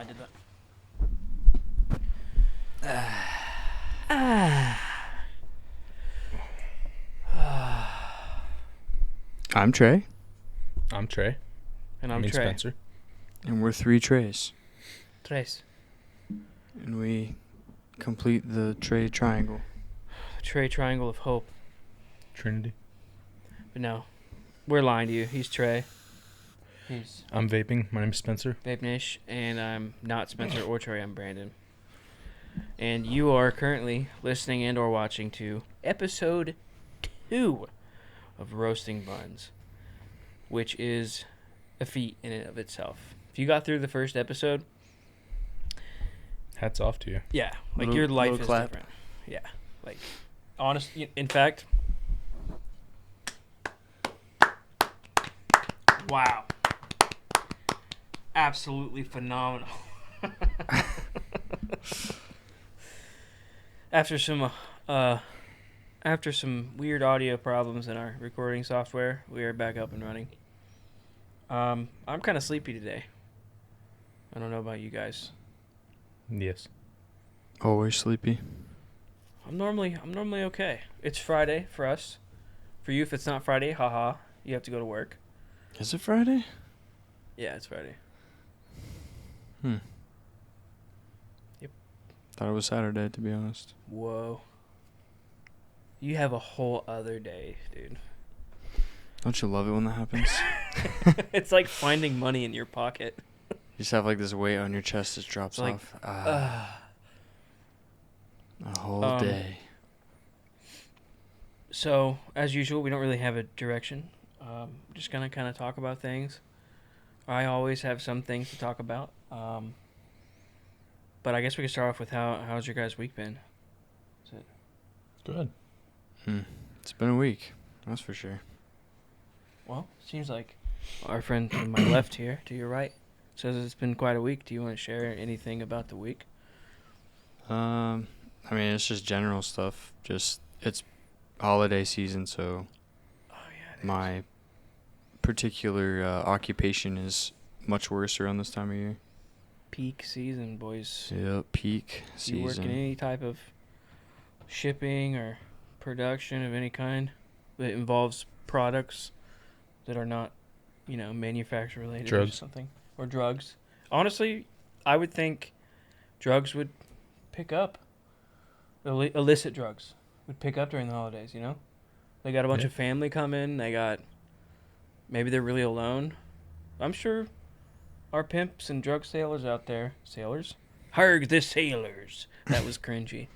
I did that. I'm Trey. I'm Trey. And I'm Trey. Spencer. And we're three Treys. Trace. And we complete the Trey triangle. The Trey Triangle of Hope. Trinity. But no, we're lying to you. He's Trey. I'm vaping. My name's Spencer. Vape Nish, and I'm not Spencer or Trey. I'm Brandon. And you are currently listening and or watching to episode 2 of Roasting Buns, which is a feat in and of itself. If you got through the first episode, Hats off to you. yeah, like Little- your life little is clap. different. Yeah, like honestly, in fact, wow, absolutely phenomenal. After some weird audio problems in our recording software, we are back up and running. I'm kind of sleepy today. I don't know about you guys. Yes. Always sleepy. I'm normally okay. It's Friday for us. For you, if it's not Friday, haha, you have to go to work. Is it Friday? Yeah, it's Friday. Yep. Thought it was Saturday, to be honest. Whoa. You have a whole other day, dude. Don't you love it when that happens? It's like finding money in your pocket. You just have like this weight on your chest that drops Like, off. A whole day. So, as usual, we don't really have a direction. Just gonna kind of talk about things. I always have some things to talk about. But I guess we can start off with how's your guys' week been? Good. It's been a week. That's for sure. Well, seems like our friend to my left here, to your right, says it's been quite a week. Do you want to share anything about the week? I mean, it's just general stuff. Just, it's holiday season, so Oh, yeah. my particular occupation is much worse around this time of year. Peak season, boys. Yep, peak You work in season. any type of shipping or production of any kind that involves products that are not, manufacturer related or Drugs. something. Or drugs. Honestly, I would think drugs would pick up. Illicit drugs would pick up during the holidays, They got a bunch Yeah. of family coming. Maybe they're really alone. I'm sure our pimps and drug sailors out there, sailors? Harg the sailors. That was cringy.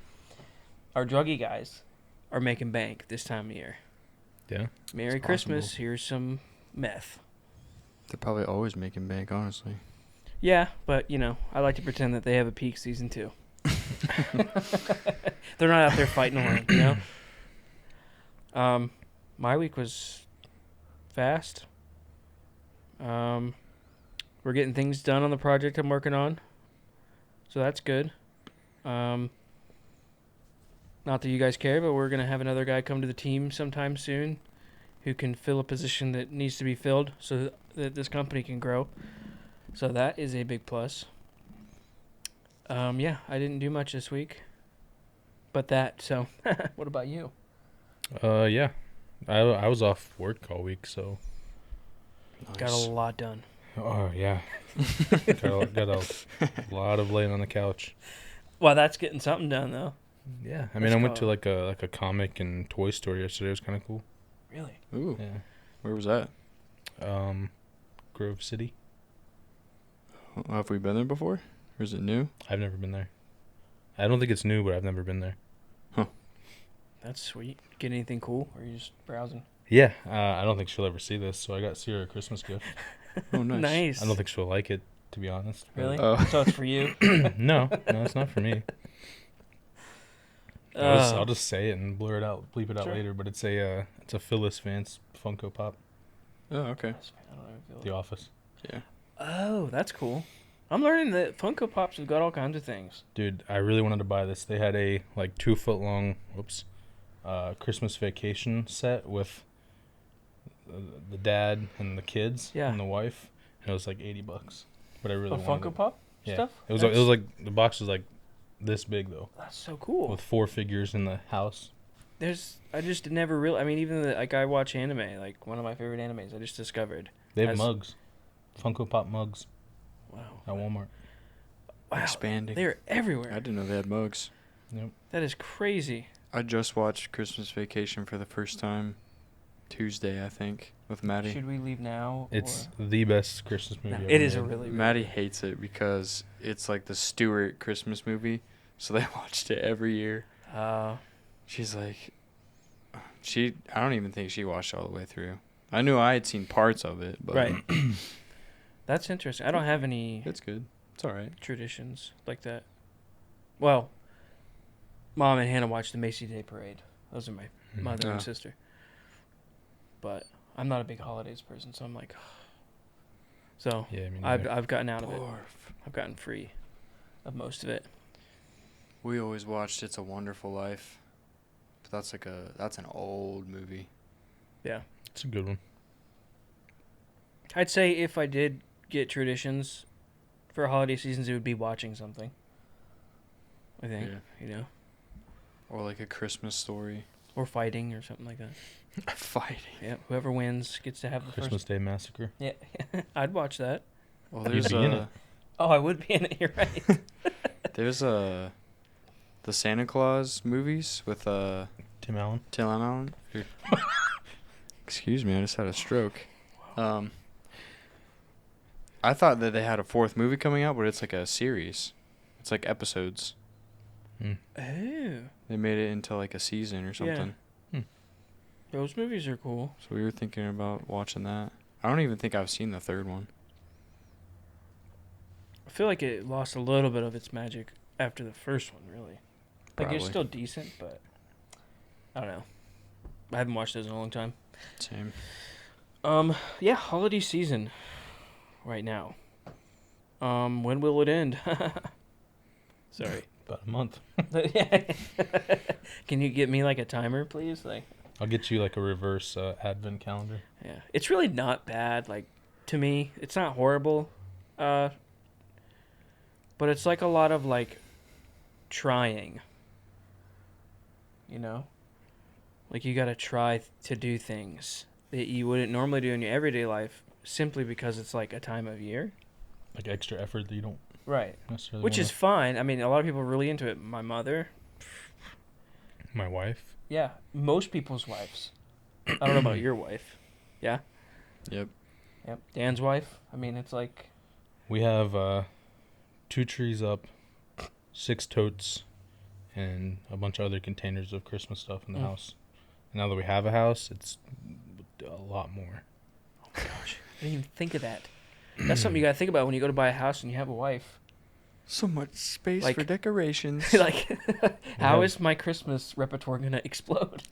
Our druggy guys are making bank this time of year. Yeah. Merry It's Christmas. possible. Here's some meth. They're probably always making bank, honestly. Yeah, but, I like to pretend that they have a peak season too. They're not out there fighting alone, My week was fast. We're getting things done on the project I'm working on. So that's good. Not that you guys care, but we're going to have another guy come to the team sometime soon who can fill a position that needs to be filled so that this company can grow. So that is a big plus. Yeah, I didn't do much this week. But that, so what about you? Yeah. I was off work all week, so. Got a lot done. Oh, yeah. got a lot of laying on the couch. Well, that's getting something done, though. Yeah. I mean, Let's I went go. to like a comic and toy store yesterday. It was kind of cool. Really? Ooh, Yeah. where was that? Grove City. Have we been there before? Or is it new? I've never been there. I don't think it's new, but I've never been there. That's sweet. Get anything cool, or are you just browsing? Yeah. I don't think she'll ever see this, so I got her a Christmas gift. Oh, nice. Nice. I don't think she'll like it, to be honest. but- Really? Oh. So it's for you? No, it's not for me. I'll just say it and blur it out, bleep it out Sure. later. But it's a Phyllis Vance Funko Pop, Oh, okay. I don't know if The Office. Yeah. Oh, that's cool. I'm learning that Funko Pops have got all kinds of things. Dude, I really wanted to buy this. They had a 2 foot long, Christmas Vacation set with the dad and the kids Yeah. and the wife, and it was like $80. But I really A wanted Funko it. Pop? Yeah. stuff. It was like the box was like this big though, That's so cool. with 4 figures in the house. I just never really. I mean, even like I watch anime. Like one of my favorite animes, I just discovered. They have has- mugs, Funko Pop mugs Wow. at Walmart. Wow. Expanding. They're everywhere. I didn't know they had mugs. Yep. That is crazy. I just watched Christmas Vacation for the first time Tuesday, I think, with Maddie. Should we leave now? It's or? the best Christmas movie. No, ever it is a made. really. Maddie hates it because it's like the Stewart Christmas movie, so they watched it every year. She's like, I don't even think she watched it all the way through. I knew I had seen parts of it, but Right. That's interesting. I don't have any it's good. It's all right. traditions like that. Well, Mom and Hannah watch the Macy's Day Parade. Those are my mother and Yeah. sister. But I'm not a big holidays person, so I'm like, so Yeah, I mean, I've gotten out of it. Barf. I've gotten free of most of it. We always watched It's a Wonderful Life, but that's an old movie. Yeah. it's a good one. I'd say if I did get traditions for holiday seasons, it would be watching something. I think, Yeah. Or like a Christmas Story. or fighting or something like that. Fighting. Yeah, whoever wins gets to have the Christmas Day Massacre. first. Yeah, I'd watch that. Well, You'd there's be in it. Oh, I would be in it. You're right. there's the Santa Claus movies with Tim Allen. Tim Allen. Excuse me, I just had a stroke. I thought that they had a 4th movie coming out, but it's like a series. It's like episodes. Oh, They made it into like a season or something. those movies are cool. So we were thinking about watching that. I don't even think I've seen the 3rd one. I feel like it lost a little bit of its magic after the first one, really. Like, Probably. it's still decent, but I don't know. I haven't watched those in a long time. Same. Yeah, holiday season right now. When will it end? Sorry. About a month. Can you get me like a timer, please? Like, I'll get you like a reverse advent calendar. yeah, it's really not bad. Like, to me, it's not horrible. But it's like a lot of like trying. You know, like you gotta try to do things that you wouldn't normally do in your everyday life, simply because it's like a time of year. Like extra effort that you don't Right. necessarily. Which is fine. I mean, a lot of people are really into it. My mother. my wife. Yeah. Most people's wives. I don't know about your wife. Yeah. Yep. Yep. Dan's wife. I mean, it's like. We have 2 trees up, 6 totes, and a bunch of other containers of Christmas stuff in the house. And now that we have a house, it's a lot more. Oh my gosh. I didn't even think of that. That's something you gotta think about when you go to buy a house and you have a wife. So much space Like- for decorations. Like, how have- is my Christmas repertoire gonna explode?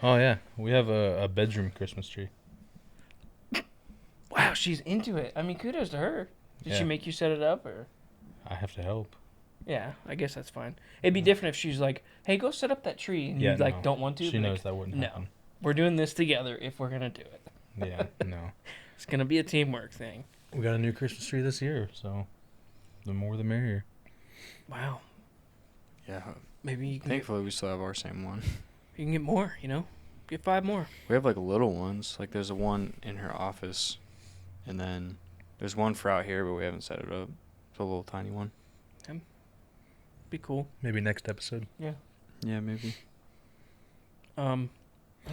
Oh yeah, we have a bedroom Christmas tree. Wow, she's into it. I mean, kudos to her. Did she Yeah. make you set it up, or? I have to help. Yeah, I guess that's fine. It'd be different if she's like, "Hey, go set up that tree," and you like no. don't want to. She but knows like, that wouldn't no. happen. We're doing this together if we're gonna do it. Yeah, no. It's gonna be a teamwork thing. We got a new Christmas tree this year, so the more the merrier. Wow. Yeah. Maybe you can Thankfully, we still have our same one. you can get more. You know, get 5 more. We have like little ones. Like there's a one in her office, and then there's one for out here, but we haven't set it up. It's a little tiny one. Be cool. Maybe next episode. Yeah. Yeah, maybe. I don't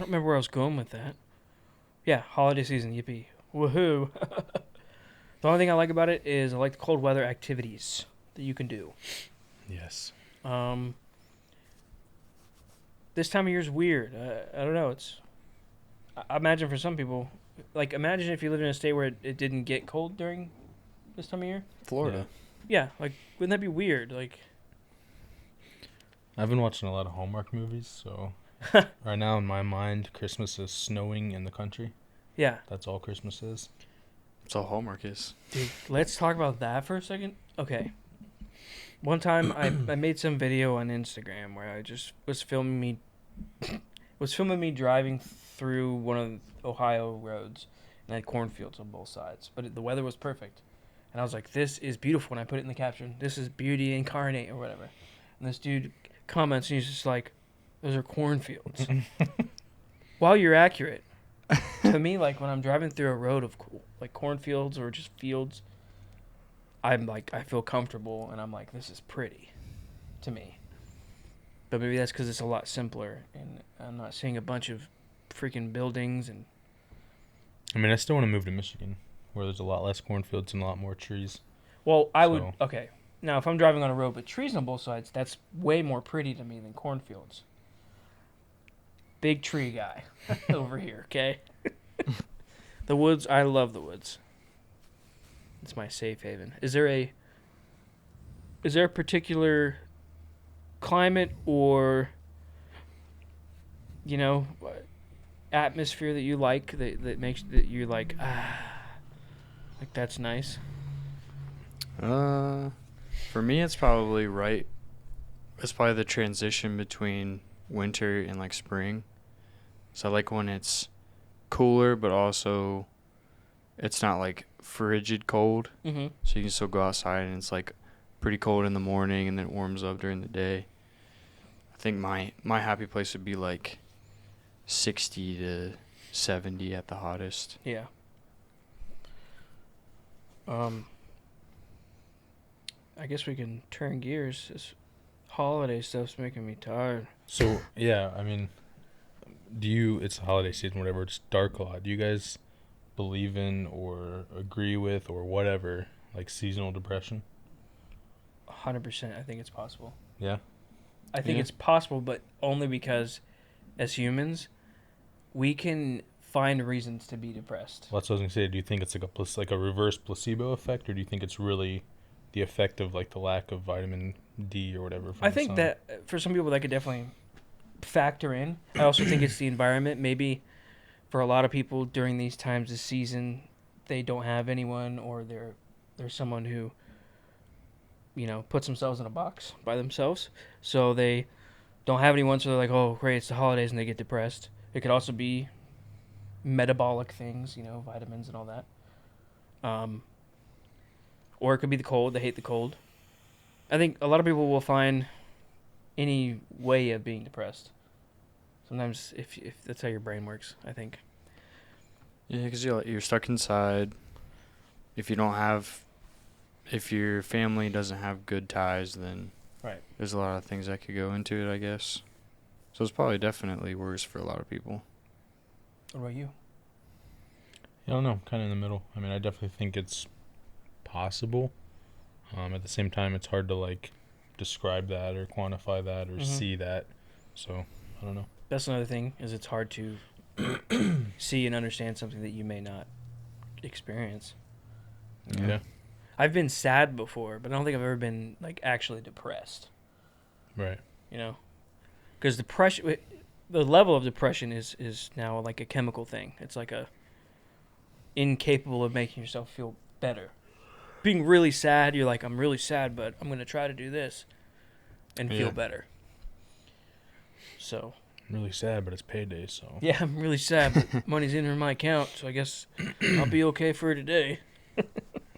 remember where I was going with that. Yeah, holiday season. Yippee! Woohoo! The only thing I like about it is I like the cold weather activities that you can do. Yes. This time of year is weird. I don't know. I imagine for some people, like imagine if you lived in a state where it didn't get cold during this time of year. Florida. Yeah, like wouldn't that be weird? Like, I've been watching a lot of Hallmark movies, so right now in my mind, Christmas is snowing in the country. yeah, That's all Christmas is. That's all Hallmark is. dude. Let's talk about that for a second. Okay. One time I made some video on Instagram where I just was filming me driving through one of the Ohio roads and I had cornfields on both sides, but the weather was perfect. And I was like, this is beautiful. And I put it in the caption, this is beauty incarnate or whatever. And this dude comments and he's just like, those are cornfields. While you're accurate, to me, like when I'm driving through a road of like cornfields or just fields, I'm like, I feel comfortable and I'm like, this is pretty to me. But maybe that's because it's a lot simpler and I'm not seeing a bunch of freaking buildings. And I mean, I still want to move to Michigan, where there's a lot less cornfields and a lot more trees. well, I would, okay. Now, if I'm driving on a road with trees on both sides, that's way more pretty to me than cornfields. Big tree guy over here, okay? The woods, I love the woods. It's my safe haven. Is there a particular climate or, you know, atmosphere that you like that makes that you're like that's nice? For me, it's probably right. It's probably the transition between winter and like spring. So I like when it's cooler, but also it's not like frigid cold. Mm-hmm. So you can still go outside and it's like pretty cold in the morning and then it warms up during the day. I think my happy place would be like 60 to 70 at the hottest. Yeah. I guess we can turn gears. This holiday stuff's making me tired. So, yeah, I mean, it's the holiday season, whatever, it's dark a lot. Do you guys believe in or agree with or whatever, like seasonal depression? 100%, I think it's possible. Yeah? I think it's possible, but only because, as humans, we can find reasons to be depressed. Well, that's what I was going to say. Do you think it's like a reverse placebo effect, or do you think it's really the effect of like the lack of vitamin D or whatever from I the think sun? that for some people that could definitely factor in. I also think it's the environment. Maybe for a lot of people during these times of season, they don't have anyone, or they're someone who, you know, puts themselves in a box by themselves. So they don't have anyone, so they're like, oh, great, it's the holidays, and they get depressed. It could also be metabolic things, you know, vitamins and all that. Or it could be the cold. They hate the cold. I think a lot of people will find any way of being depressed. Sometimes if that's how your brain works, I think. Yeah, because you're stuck inside. If your family doesn't have good ties, then Right. there's a lot of things that could go into it, I guess. So it's probably definitely worse for a lot of people. What about you? I don't know, kind of in the middle. I mean, I definitely think it's possible. At the same time, it's hard to like describe that or quantify that or see that. So I don't know. That's another thing, is it's hard to see and understand something that you may not experience. Yeah. I've been sad before, but I don't think I've ever been like actually depressed. Right. You know, because depression, the level of depression is now like a chemical thing. It's like a incapable of making yourself feel better. Being really sad, you're like, I'm really sad, but I'm gonna try to do this and feel better. So. I'm really sad, but it's payday, so. Yeah, I'm really sad, but money's in my account, so I guess I'll be okay for today.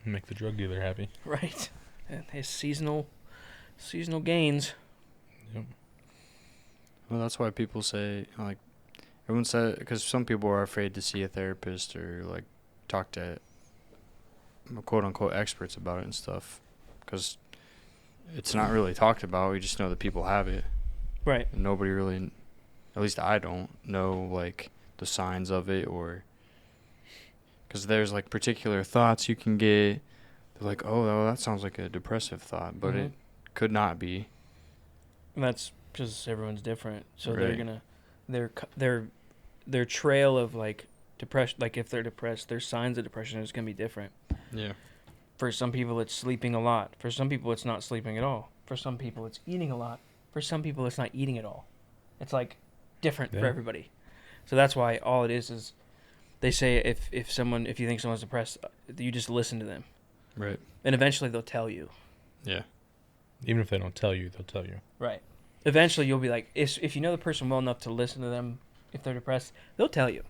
Make the drug dealer happy. Right. And his seasonal gains. Yep. Well, that's why people say, like, everyone said, because some people are afraid to see a therapist or, like, talk to quote-unquote experts about it and stuff, because it's not really talked about. We just know that people have it. Right. And nobody really, at least I don't know, like, the signs of it, or because there's like particular thoughts you can get. They're like, oh, well, that sounds like a depressive thought, but it could not be. And that's because everyone's different, so Right. they're gonna their trail of like depression. Like if they're depressed, their signs of depression is gonna be different. Yeah. For some people, it's sleeping a lot. For some people, it's not sleeping at all. For some people, it's eating a lot. For some people, it's not eating at all. It's like different for everybody. So that's why all it is they say if you think someone's depressed, you just listen to them. Right. And eventually they'll tell you. Yeah. Even if they don't tell you, they'll tell you. Right. Eventually you'll be like, if you know the person well enough to listen to them, if they're depressed, they'll tell you.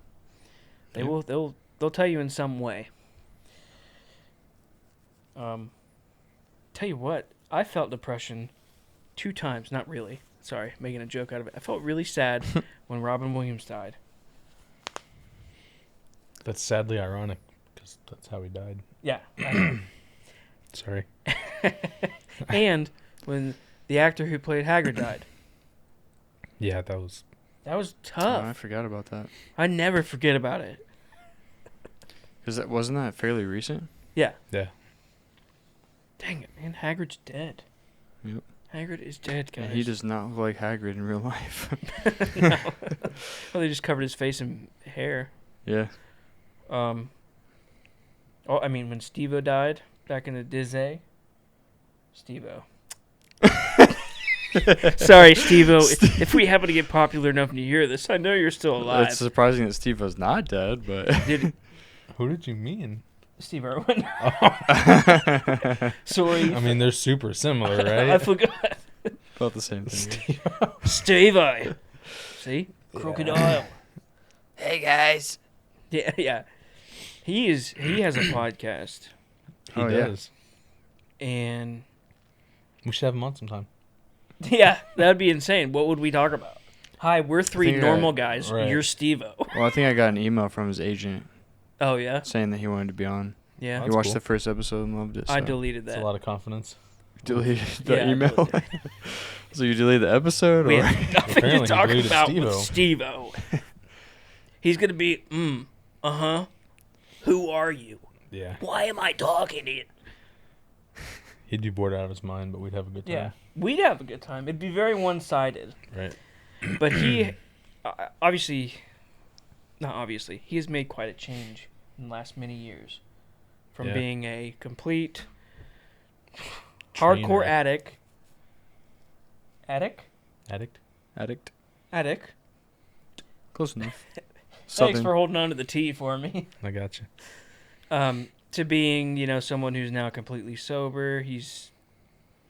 They'll tell you in some way. Tell you what, I felt depression 2 times. Not really. Sorry, making a joke out of it. I felt really sad when Robin Williams died. That's sadly ironic because that's how he died. Yeah. I know. Sorry. And when the actor who played Hagrid died. Yeah, that was That was Oh, I tough. forgot about that. I never forget about it. Cause wasn't that fairly recent? Yeah. Yeah. Dang it, man. Hagrid's dead. Yep. Hagrid is dead, guys. And he does not look like Hagrid in real life. No. Well, they just covered his face in hair. Yeah. Oh, I mean, when Steve-O died back in the Disney. Steve-O. Sorry, Steve-O. If we happen to get popular enough and you hear this, I know you're still alive. It's surprising that Steve was not dead, but Who did you mean? Steve Irwin. Sorry. I mean, they're super similar, right? I forgot. about the same thing. Steve-O. See? Yeah. Crocodile. Hey, guys. Yeah, yeah. He has a podcast, He Oh, yeah. does. and We should have him on sometime. yeah, that'd be insane. What would we talk about? Hi, we're 3 think normal guys. right. You're Steve-O. Well, I think I got an email from his agent Oh, yeah? saying that he wanted to be on. Yeah. He That's watched cool. the first episode and loved it. I so. deleted That's that. a lot of confidence. Deleted the Yeah, I email. deleted it. So you deleted the episode, We or have nothing Apparently to he talk deleted about with Steve-O. Steve-O. He's going to be, uh-huh. Who are you? Yeah. Why am I talking to you? He'd be bored out of his mind, but we'd have a good time. Yeah. We'd have a good time. It'd be very one-sided. Right. But he, obviously, not obviously, he has made quite a change in the last many years. From Yeah. being a complete Train hardcore wreck. addict. Addict? addict? Addict. Close enough. Thanks for holding on to the T for me. I got you. To being, someone who's now completely sober. He's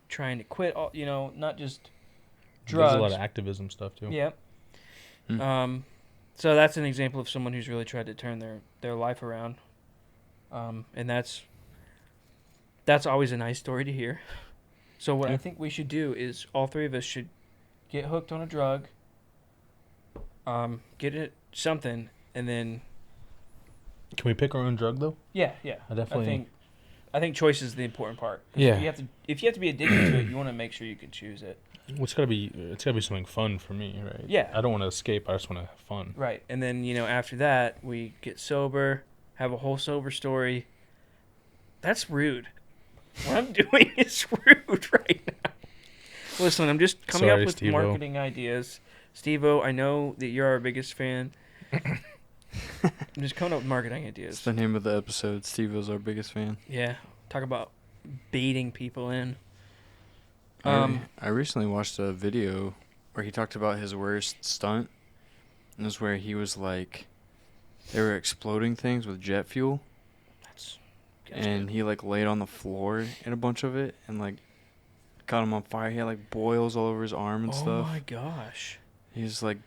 trying to quit, all, not just drugs. There's a lot of activism stuff, too. Yep. Hmm. So that's an example of someone who's really tried to turn their life around. And that's always a nice story to hear. So what I Yeah. think we should do is all 3 of us should get hooked on a drug, get it something, and then Can we pick our own drug, though? yeah. I definitely... I think choice is the important part. Yeah. If you have to be addicted to it, you want to make sure you can choose it. It's gotta be something fun for me, right? Yeah. I don't want to escape. I just want to have fun. Right. And then, after that, we get sober, have a whole sober story. That's rude. What I'm doing is rude right now. Listen, I'm just coming Sorry, up with Steve-O. marketing ideas. Steve-O, I know that you're our biggest fan. I'm just coming up with marketing It's ideas. the name of the episode. Steve was our biggest fan. Yeah. Talk about baiting people in. I recently watched a video where he talked about his worst stunt. And it was where he was like, they were exploding things with jet fuel, That's and he like laid on the floor in a bunch of it, and like caught him on fire. He had like boils all over his arm and oh stuff. my gosh. He was like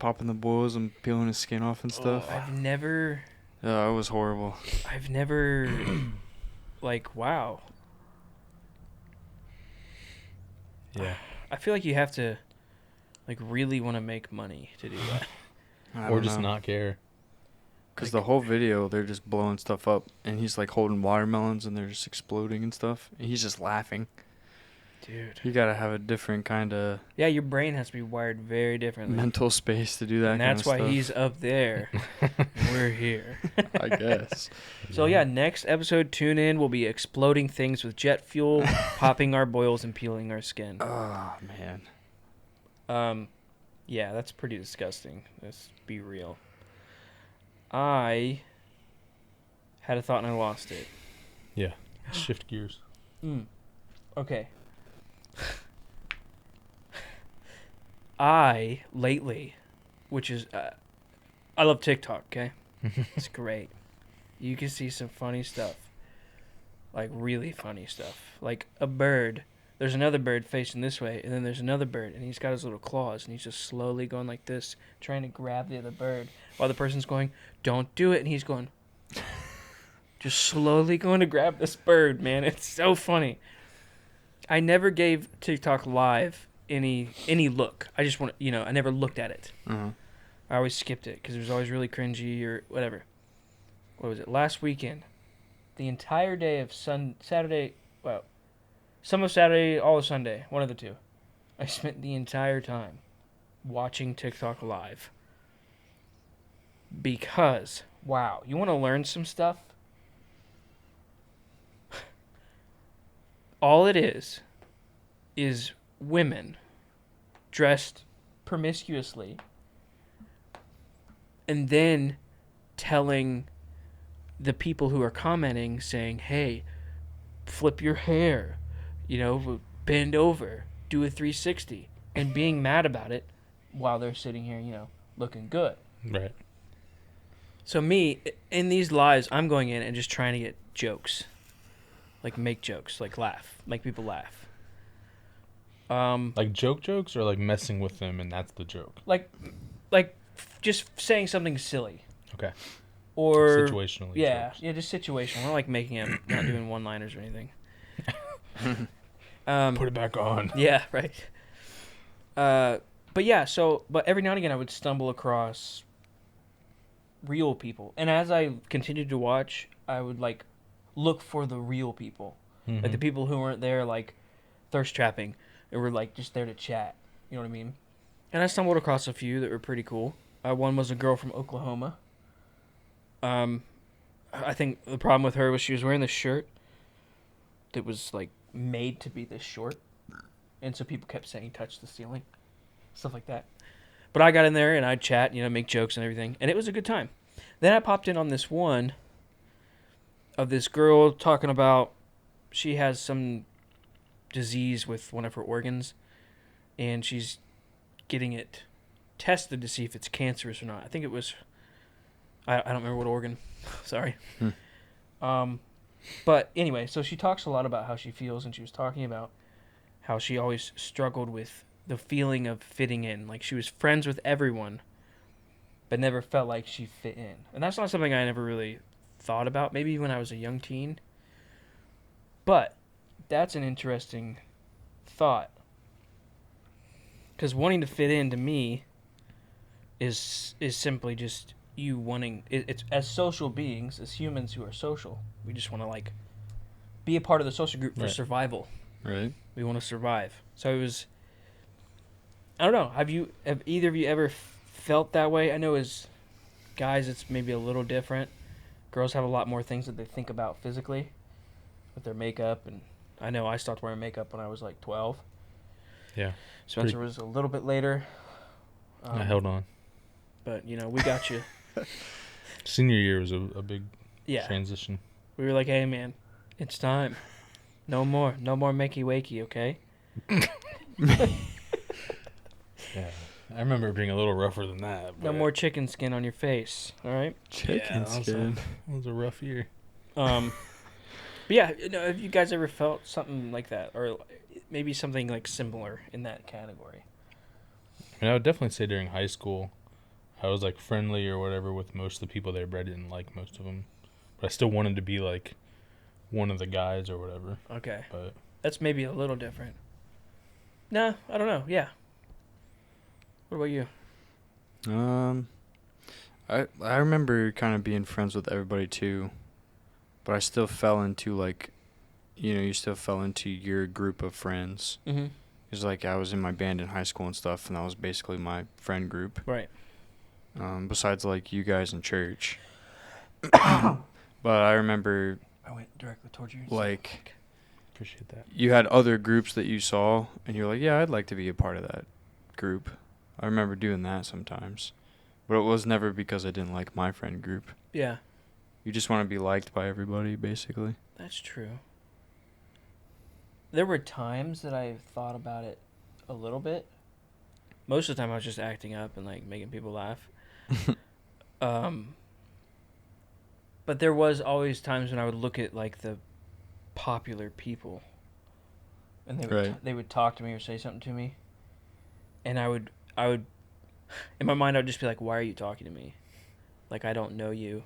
popping the boils and peeling his skin off and stuff. I've never, It was horrible. like, wow. Yeah. I feel like you have to, like, really want to make money to do that. Or just not care. Because the whole video, they're just blowing stuff up, and he's like holding watermelons, and they're just exploding and stuff. And he's just laughing. Dude. You gotta have a different kind of Yeah, your brain has to be wired very differently. mental space to do that. And that's why kind of he's up there. and we're here. stuff, I guess. So, yeah, next episode, tune in. We'll be exploding things with jet fuel, popping our boils, and peeling our skin. Oh man. Yeah, that's pretty disgusting. Let's be real. I had a thought and I lost it. Yeah. Shift gears. Okay. I, lately, which is, I love TikTok, okay? It's great. You can see some funny stuff. Like, really funny stuff. Like, a bird. There's another bird facing this way, and then there's another bird, and he's got his little claws, and he's just slowly going like this, trying to grab the other bird, while the person's going, don't do it, and he's going, just slowly going to grab this bird, man. It's so funny. I never gave TikTok Live any look. I just want to, I never looked at it. Uh-huh. I always skipped it because it was always really cringy or whatever. What was it? Last weekend, the entire day of Saturday, well, some of Saturday, all of Sunday, one of the two. I spent the entire time watching TikTok Live. Because, wow, you want to learn some stuff? All it is women dressed promiscuously and then telling the people who are commenting, saying, hey, flip your hair, bend over, do a 360, and being mad about it while they're sitting here, looking good. Right. So me, in these lives, I'm going in and just trying to get jokes. Like make jokes, like laugh, make people laugh. Like jokes or like messing with them and that's the joke? Like just saying something silly. Okay. Or situationally. Yeah, jokes. yeah, just situational. Not like making them, not doing one-liners or anything. Put it back on. Yeah, right. But every now and again I would stumble across real people. And as I continued to watch, I would like look for the real people. Mm-hmm. Like the people who weren't there like thirst trapping. They were like just there to chat. You know what I mean? And I stumbled across a few that were pretty cool. One was a girl from Oklahoma. I think the problem with her was she was wearing this shirt that was like made to be this short. And so people kept saying touch the ceiling. Stuff like that. But I got in there and I'd chat, make jokes and everything. And it was a good time. Then I popped in on this one of this girl talking about she has some disease with one of her organs. And she's getting it tested to see if it's cancerous or not. I think it was... I don't remember what organ. Sorry. But anyway, so she talks a lot about how she feels. And she was talking about how she always struggled with the feeling of fitting in. Like she was friends with everyone, but never felt like she fit in. And that's not something I never really thought about, maybe when I was a young teen. But that's an interesting thought. Because wanting to fit in to me is simply just you wanting... It's as social beings, as humans who are social, we just want to like be a part of the social group for survival. Right. We want to survive. So it was... I don't know. Have either of you ever felt that way? I know as guys it's maybe a little different. Girls have a lot more things that they think about physically with their makeup, and I know I stopped wearing makeup when I was like 12. Yeah. Spencer was a little bit later. I held on. But, we got you. Senior year was a big Yeah. transition. We were like, hey, man, it's time. No more makey wakey, okay? Yeah. I remember it being a little rougher than that. No more chicken skin on your face, all right? Chicken skin. It was a rough year. But yeah, have you guys ever felt something like that? Or maybe something like similar in that category? I mean, I would definitely say during high school, I was like friendly or whatever with most of the people there, but I didn't like most of them. But I still wanted to be like one of the guys or whatever. Okay. But That's maybe a little different. Nah, I don't know. Yeah. What about you? I remember kind of being friends with everybody too, but I still fell into like, you still fell into your group of friends. Mm-hmm. Because like I was in my band in high school and stuff, and that was basically my friend group. Right. Besides like you guys in church. But I remember I went directly towards you. like appreciate that. you had other groups that you saw, and you're like, yeah, I'd like to be a part of that group. I remember doing that sometimes. But it was never because I didn't like my friend group. Yeah. You just want to be liked by everybody, basically. That's true. There were times that I thought about it a little bit. Most of the time I was just acting up and like making people laugh. But there was always times when I would look at like the popular people, and they would talk to me or say something to me, and I would in my mind I'd just be like, why are you talking to me? Like I don't know you,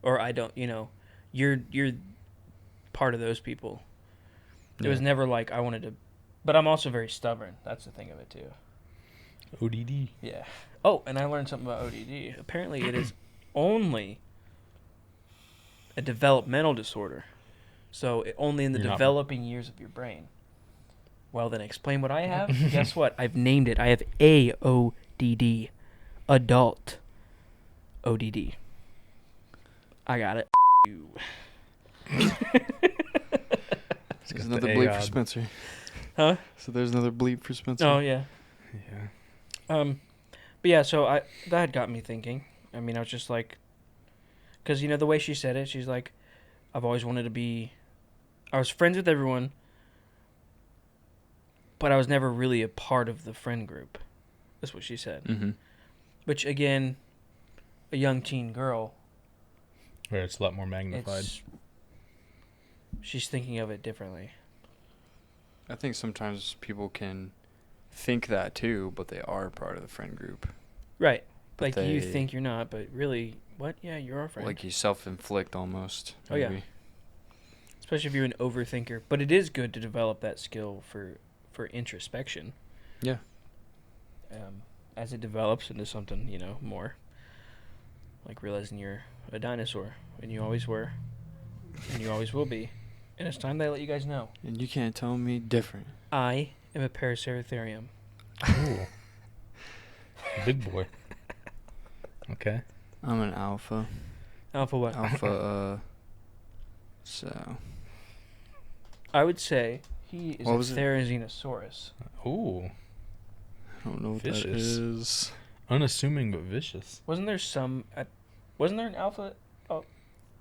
or I don't, you're part of those people. It was Yeah. never like I wanted to, but I'm also very stubborn. That's the thing of it too. ODD. Yeah. Oh, and I learned something about ODD. Apparently, it is only a developmental disorder. So only in the You're not- developing years of your brain. Well, then explain what I have. Guess what? I've named it. I have AODD. Adult ODD. I got it. You. There's got another the bleep for AOD. Spencer. Huh? So there's another bleep for Spencer. Oh, yeah. Yeah. But yeah, so that got me thinking. I mean, I was just like, because, you know, the way she said it, she's like, I've always wanted to be, I was friends with everyone, but I was never really a part of the friend group. That's what she said. Mm-hmm. Which, again, a young teen girl, Where it's a lot more magnified. she's thinking of it differently. I think sometimes people can think that too, but they are part of the friend group. Right. But Like, you they- think you're not, but really, what? Yeah, you're our friend. Like you self-inflict almost. Oh, yeah. maybe. Especially if you're an overthinker. But it is good to develop that skill for introspection. Yeah. As it develops into something, you know, more. Like realizing you're a dinosaur, and you always were, and you always will be. And it's time that I let you guys know. And you can't tell me different. I am a Paraceratherium. Ooh. Big boy. Okay. I'm an alpha. Alpha what? Alpha, so. I would say he is What a was it? Therizinosaurus. Ooh. I don't know what Vicious. that is. Unassuming but vicious. Wasn't there some... wasn't there an alpha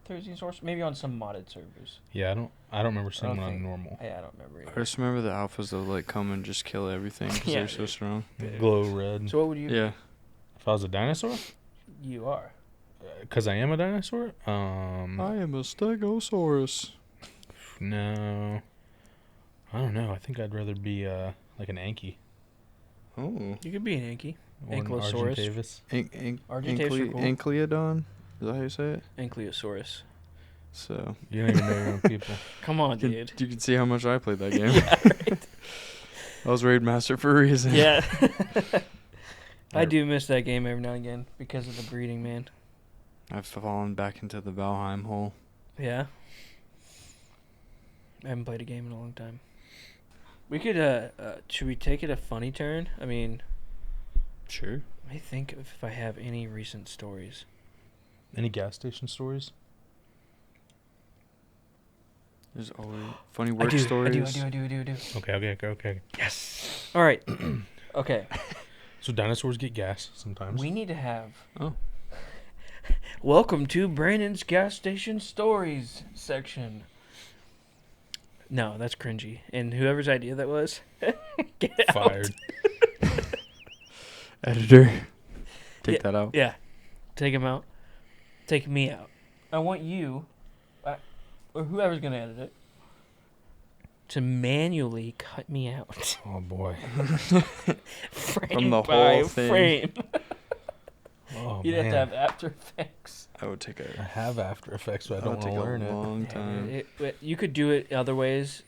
Therizinosaurus? Maybe on some modded servers. Yeah, I don't remember seeing one on think- normal. Yeah, I don't remember I either. just remember the alphas that would like come and just kill everything because Yeah, they're so dude. strong. Glow red. So what would you... Yeah. If I was a dinosaur? You are. Because I am a dinosaur? I am a Stegosaurus. No. I don't know. I think I'd rather be like an Anky. Oh. You could be an Anky. Or an Ankylosaurus. Argentavis. Argentavis are cool. Ankyliodon? Is that how you say it? Ankylosaurus. So. You don't even know your own people. Come on, You dude. can see how much I played that game. Yeah, right. I was raid master for a reason. Yeah. I do miss that game every now and again because of the breeding, man. I've fallen back into the Valheim hole. Yeah. I haven't played a game in a long time. We could, should we take it a funny turn? I mean, Sure. I think if I have any recent stories. Any gas station stories? There's always funny work stories. I do. Okay. Yes. All right. Okay. So dinosaurs get gas sometimes. We need to have. Oh. Welcome to Brandon's gas station stories section. No, that's cringy. And whoever's idea that was, get out. Fired. Editor. Take Yeah. that out. Yeah. Take him out. Take me out. I want you, or whoever's going to edit it, to manually cut me out. Oh boy. Frame the by whole thing. frame. Oh You'd man. have to have After Effects. I would take I a. have After Effects, but I That don't would want take to a learn it. long Yeah, time. you could do it other ways,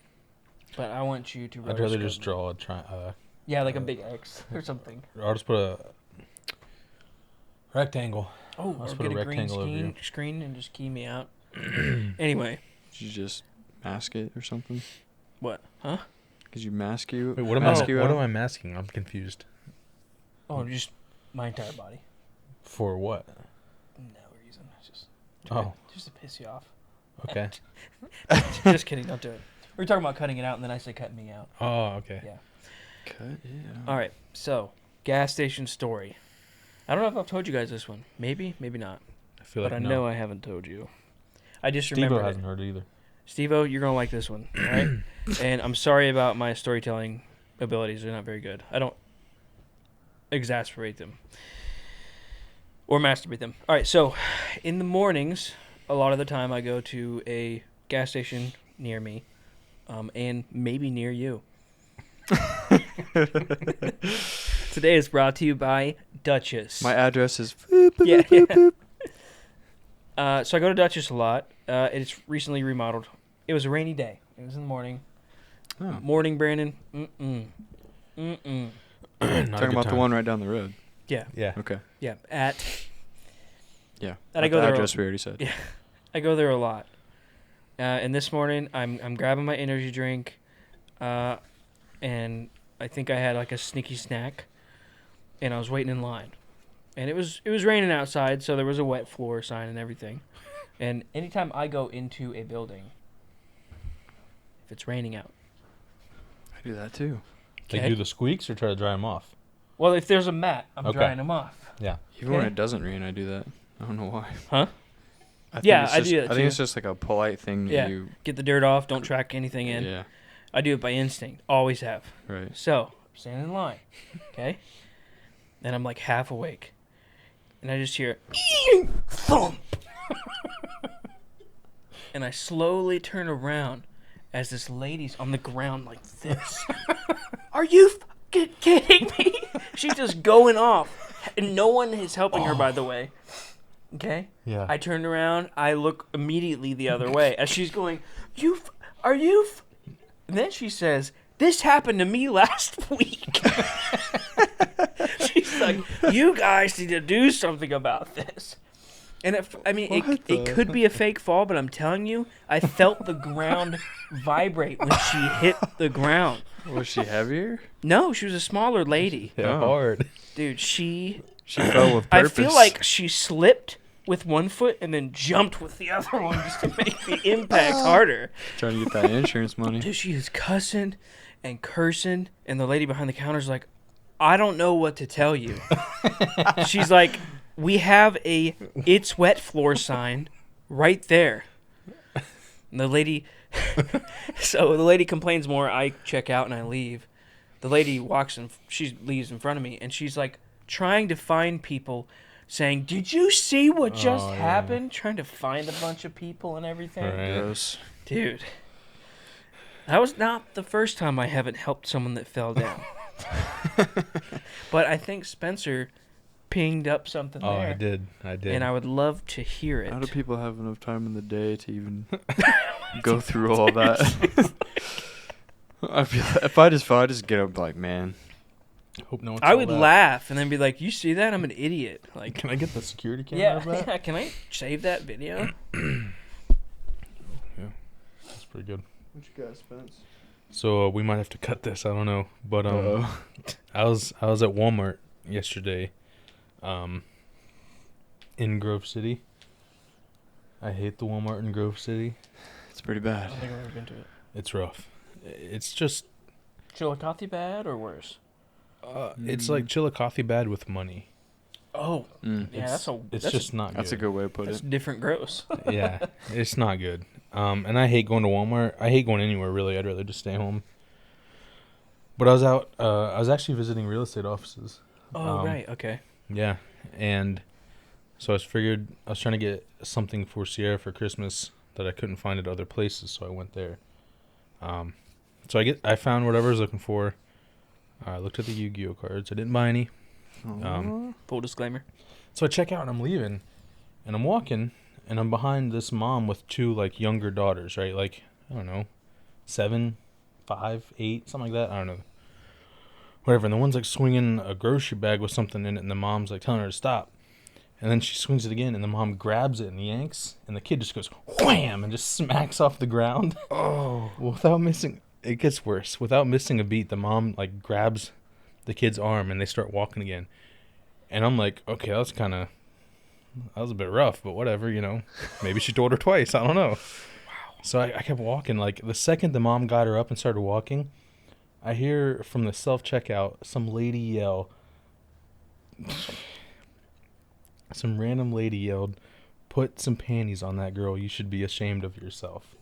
but I want you to. I'd rather rotoscope just me. draw Yeah, like a big X or something. I'll just put a rectangle. Oh, Let's or put a get a green rectangle over you. screen and just key me out. Anyway, Did you just mask it or something? what? Huh? Did you mask you? Wait, what am mask I? you What out? am I masking? I'm confused. Oh, just my entire body. For what? No reason. It's just Oh, just to piss you off. okay. Just kidding. Don't do it. We're talking about cutting it out, and then I say cut me out. Oh, okay. Yeah. Cut it out. All right. So, gas station story. I don't know if I've told you guys this one. Maybe, maybe not. I feel like But I no. know I haven't told you. I just Steve-O remembered it. hasn't heard it either. Steve-O, you're going to like this one, all right? And I'm sorry about my storytelling abilities. They're not very good. I don't exasperate them or masturbate them. All right, so in the mornings, a lot of the time I go to a gas station near me and maybe near you. Today is brought to you by Duchess. My address is. Yeah. So I go to Duchess a lot. It's recently remodeled. It was a rainy day. It was in the morning. Oh. Morning, Brandon. Mm-mm. Mm-mm. Talking about the one right down the road. Yeah. Yeah. Okay. Yeah. Yeah. And I go the there. address we already said. Yeah. I go there a lot. And this morning, I'm grabbing my energy drink, and I think I had like a sneaky snack, and I was waiting in line, and it was raining outside, so there was a wet floor sign and everything. And anytime I go into a building, if it's raining out, I do that too. Like do the squeaks or try to dry them off? Well, if there's a mat, I'm Okay. drying them off. Yeah. Even when it doesn't rain, I do that. I don't know why. Huh? I think Yeah, it's I just, do that I think too. it's just like a polite thing that Yeah. you. Get the dirt off. Don't track anything in. Yeah. I do it by instinct. Always have. Right. So, I'm standing in line. Okay? And I'm like half awake. And I just hear thump. And I slowly turn around as this lady's on the ground like this. Are you fucking kidding me? She's just going off. And no one is helping her, by the way. Okay? Yeah. I turned around. I look immediately the other way as she's going, And then she says, this happened to me last week. She's like, you guys need to do something about this. And it could be a fake fall, but I'm telling you, I felt the ground vibrate when she hit the ground. Was she heavier? No, she was a smaller lady. Yeah, Oh. hard. Dude, she fell with I purpose. feel like she slipped with one foot and then jumped with the other one just to make the impact harder. Trying to get that insurance money. Dude, she is cussing and cursing, and the lady behind the counter is like, I don't know what to tell you. She's like, we have a "It's wet" floor sign right there. And the lady, so the lady complains more. I check out and I leave. The lady she leaves in front of me, and she's like trying to find people, saying, "Did you see what just happened?" Trying to find a bunch of people and everything. Right. Gross. Dude, that was not the first time I haven't helped someone that fell down. But I think Spencer pinged up something Oh, there. I did. And I would love to hear it. How do people have enough time in the day to even go through all that? I feel if I just fell, I'd just get up like, man. Hope no one I saw would that. laugh and then be like, you see that? I'm an idiot. Like, Can I get the security camera of that? yeah, can I save that video? That's pretty good. What you got, Spence? So we might have to cut this. I don't know, but I was at Walmart yesterday, in Grove City. I hate the Walmart in Grove City. It's pretty I bad. don't think I've ever been to it. It's rough. It's just Chillicothe bad or worse? it's like Chillicothe bad with money. Oh, Mm. yeah, It's that's just not That's a good. good way to put that's it. different gross. Yeah, it's not good. And I hate going to Walmart. I hate going anywhere really. I'd rather just stay home. But I was out. I was actually visiting real estate offices. Oh, right, okay. Yeah, and so I was trying to get something for Sierra for Christmas that I couldn't find at other places, so I went there. So I found whatever I was looking for. I looked at the Yu-Gi-Oh cards. I didn't buy any. Full disclaimer. So I check out and I'm leaving, and I'm walking, and I'm behind this mom with two like younger daughters, right? Like I don't know, 7, 5, 8, something like that. I don't know. Whatever. And the one's like swinging a grocery bag with something in it, and the mom's like telling her to stop. And then she swings it again, and the mom grabs it and yanks, and the kid just goes wham and just smacks off the ground. Oh. Without missing, it gets worse. Without missing a beat, the mom like grabs the kid's arm and they start walking again. And I'm like, okay, that was a bit rough, but whatever, you know. Maybe she told her twice. I don't know. Wow. So I kept walking. Like the second the mom got her up and started walking, I hear from the self-checkout some lady yell. Some random lady yelled, "Put some panties on that girl. You should be ashamed of yourself."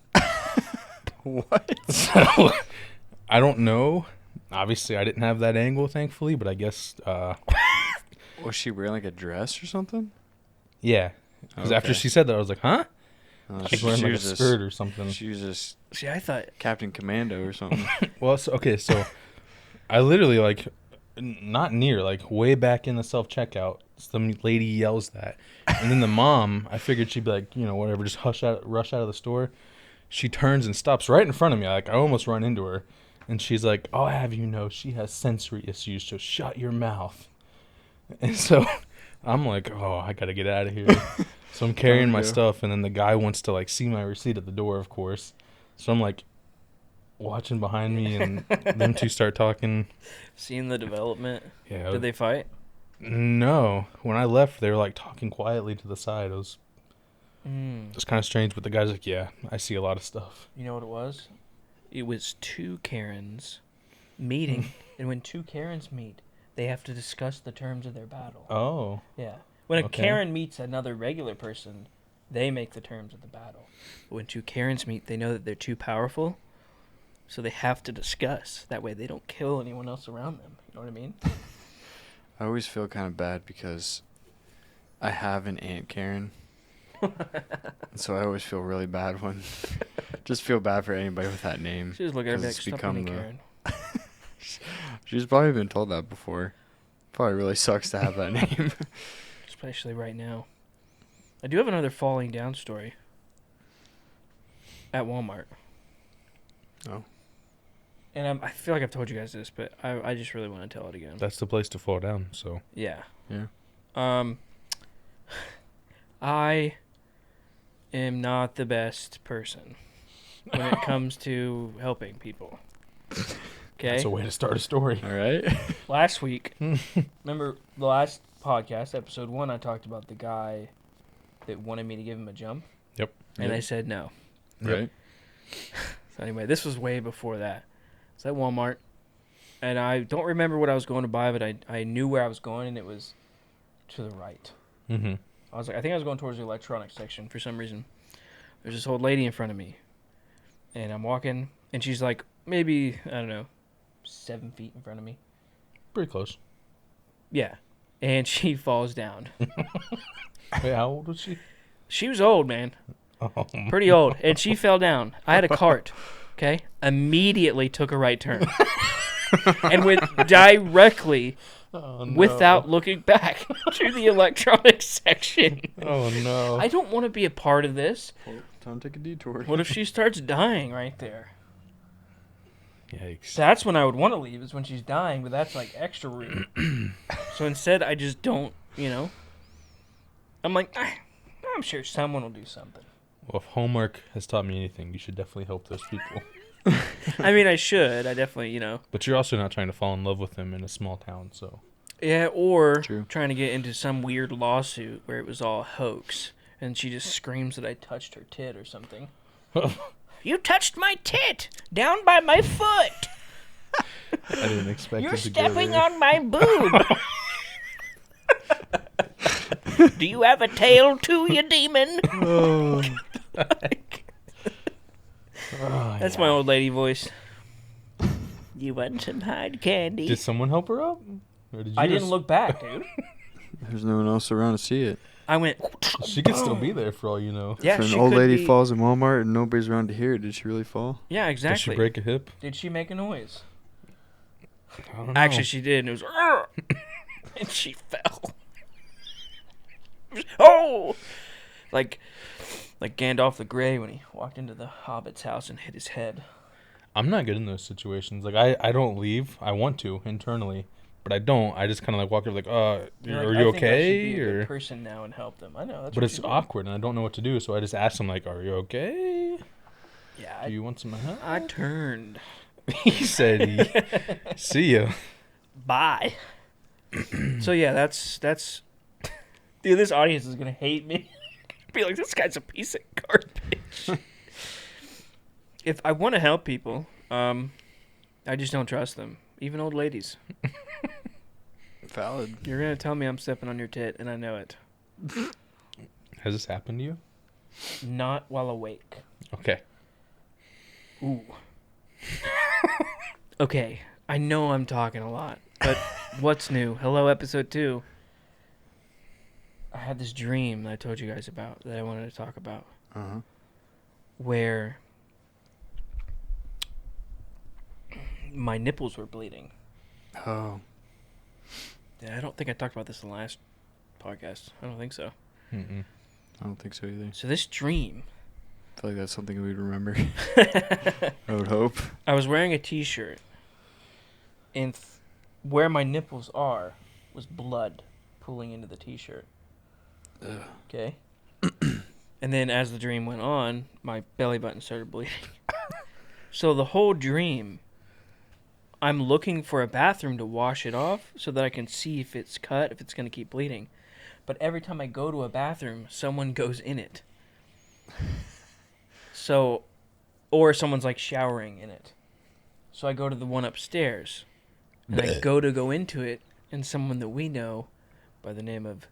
What? So, I don't know. Obviously, I didn't have that angle, thankfully, but I guess, Was she wearing like a dress or something? yeah. Because after Okay. she said that, I was like, huh? She was wearing like a was skirt or something. She was just See, I thought, Captain Commando or something. Well, so I literally, like, not near, like, way back in the self-checkout, Some lady yells that. And then the mom, I figured she'd be like, whatever, just rush out of the store. She turns and stops right in front of me. Like, I almost run into her. And she's like, I'll have you know she has sensory issues, so shut your mouth. And so I'm like, oh, I got to get out of here. So I'm carrying my stuff, and then the guy wants to, like, see my receipt at the door, of course. So I'm, like, watching behind me, and them two start talking. Seeing the development. Yeah. Did they fight? No. When I left, they were, like, talking quietly to the side. It was kind of strange, but the guy's like, yeah, I see a lot of stuff. You know what it was? It was two Karens meeting, and when two Karens meet, they have to discuss the terms of their battle. Oh. Yeah. When a Okay. Karen meets another regular person, they make the terms of the battle. But when two Karens meet, they know that they're too powerful, so they have to discuss. That way they don't kill anyone else around them. You know what I mean? I always feel kind of bad because I have an Aunt Karen. So I always feel really bad when... just feel bad for anybody with that name. She just look at her and be like, It's stop become being a the- Karen. She's probably been told that before. Probably really sucks to have that name. Especially right now. I do have another falling down story. At Walmart. Oh. And I feel like I've told you guys this, but I just really want to tell it again. That's the place to fall down, so. Yeah. Yeah. I am not the best person when it comes to helping people. Okay? That's a way to start a story. All right. Last week, remember the last podcast, episode 1, I talked about the guy that wanted me to give him a jump? Yep. And Yep. I said no. Right. So anyway, this was way before that. It's at Walmart, and I don't remember what I was going to buy, but I knew where I was going, and it was to the right. Mm-hmm. I think I was going towards the electronics section for some reason. There's this old lady in front of me, and I'm walking, and she's like maybe, I don't know, 7 feet in front of me. Pretty close. Yeah, and she falls down. Wait, how old was she? She was old, man. Oh. Pretty old, and she fell down. I had a cart, okay? Immediately took a right turn. And went directly, Oh, no. without looking back, to the electronics section. Oh, no. I don't want to be a part of this. Time to take a detour. What if she starts dying right there? Yikes. That's when I would want to leave, is when she's dying, but that's like extra rude. So instead, I just don't, I'm like, I'm sure someone will do something. Well, if homework has taught me anything, you should definitely help those people. I mean, I should. I definitely, But you're also not trying to fall in love with them in a small town, so. Yeah, or True. trying to get into some weird lawsuit where it was all a hoax, and she just screams that I touched her tit or something. You touched my tit down by my foot. I didn't expect You're it to go stepping there. on my boob. Do you have a tail too, you demon? Oh, That's my old lady voice. You want some hard candy? Did someone help her up? Or did you I didn't just- look back, dude. There's no one else around to see it. I went. She could still be there for all you know. Yeah, if she an old could lady be- falls in Walmart and nobody's around to hear it, did she really fall? Yeah, exactly. Did she break a hip? Did she make a noise? I don't know. Actually, she did, and it was, "Arr!" and she fell. Oh, like Gandalf the Grey when he walked into the Hobbit's house and hit his head. I'm not good in those situations. Like, I don't leave. I want to internally, but I don't. I just kind of like walk up like, You're are like, you I think I should okay? be a good Or, person now and help them. I know that's. but what it's you do. awkward and I don't know what to do. So I just ask them like, are you okay? Yeah, Do you want some help? I turned. He said, see ya. Bye. So yeah, that's. Dude, this audience is gonna hate me. Be like, this guy's a piece of garbage. If I want to help people, I just don't trust them, even old ladies. Valid. You're gonna tell me I'm stepping on your tit, and I know it. Has this happened to you? Not while awake. Okay. Ooh. Okay, I know I'm talking a lot, but what's new? Hello, episode 2. I had this dream that I told you guys about that I wanted to talk about, Uh-huh. where my nipples were bleeding. Oh. Yeah, I don't think I talked about this in the last podcast. I don't think so. Mm-mm. I don't think so either. So this dream. I feel like that's something we'd remember. I would hope. I was wearing a T-shirt, and where my nipples are was blood pooling into the T-shirt. Ugh. Okay. And then as the dream went on, my belly button started bleeding. So the whole dream, I'm looking for a bathroom to wash it off so that I can see if it's cut, if it's going to keep bleeding. But every time I go to a bathroom, someone goes in it. So, or someone's like showering in it. So I go to the one upstairs, and I go into it, and someone that we know by the name of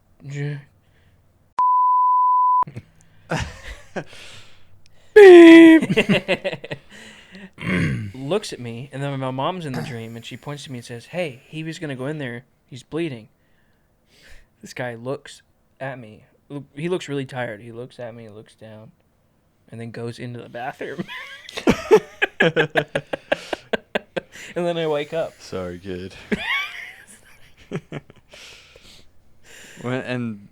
looks at me, and then my mom's in the dream, and she points to me and says, "Hey, he was gonna go in there. He's bleeding." This guy looks at me. He looks really tired. He looks at me, looks down, and then goes into the bathroom. And then I wake up. Sorry, kid. And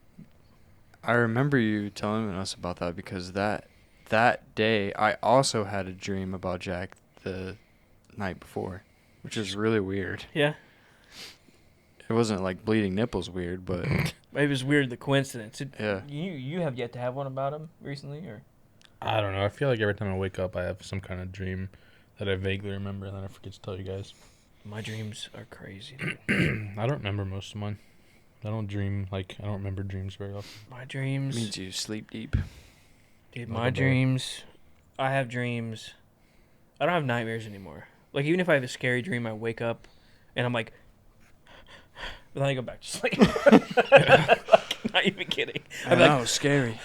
I remember you telling us about that because that day I also had a dream about Jack the night before, which is really weird. Yeah. It wasn't like bleeding nipples weird, but It was weird, the coincidence. yeah. You have yet to have one about him recently, or? I don't know. I feel like every time I wake up, I have some kind of dream that I vaguely remember, and then I forget to tell you guys. My dreams are crazy. I don't remember most of mine. I don't remember dreams very often. My dreams. Means you sleep deep. Dude, Like my a bird. dreams. I have dreams. I don't have nightmares anymore. Like, even if I have a scary dream, I wake up and I'm like, but then I go back to sleep. Like, not even kidding. I'm like, was scary.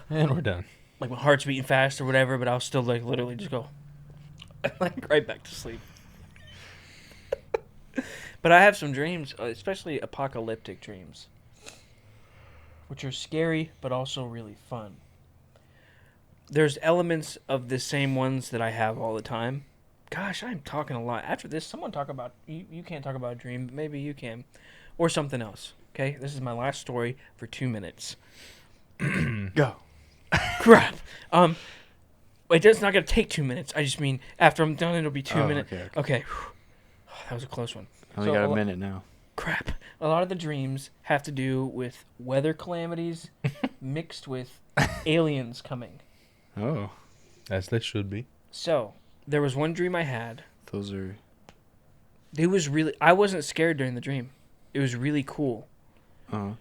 And we're done. like my heart's beating fast or whatever, but I'll still like literally just go like right back to sleep. But I have some dreams, especially apocalyptic dreams, which are scary but also really fun. There's elements of the same ones that I have all the time. Gosh, I'm talking a lot. After this, someone talk about you can't talk about a dream, but maybe you can, or something else. Okay, this is my last story for 2 minutes. Go. Crap. It's not gonna take 2 minutes. I just mean after I'm done, it'll be 2 minutes. Okay. Okay. That was a close one. I only So got a a minute now. Crap. A lot of the dreams have to do with weather calamities mixed with aliens coming. Oh, As they should be. So, there was one dream I had. those are. I wasn't scared during the dream. It was really cool.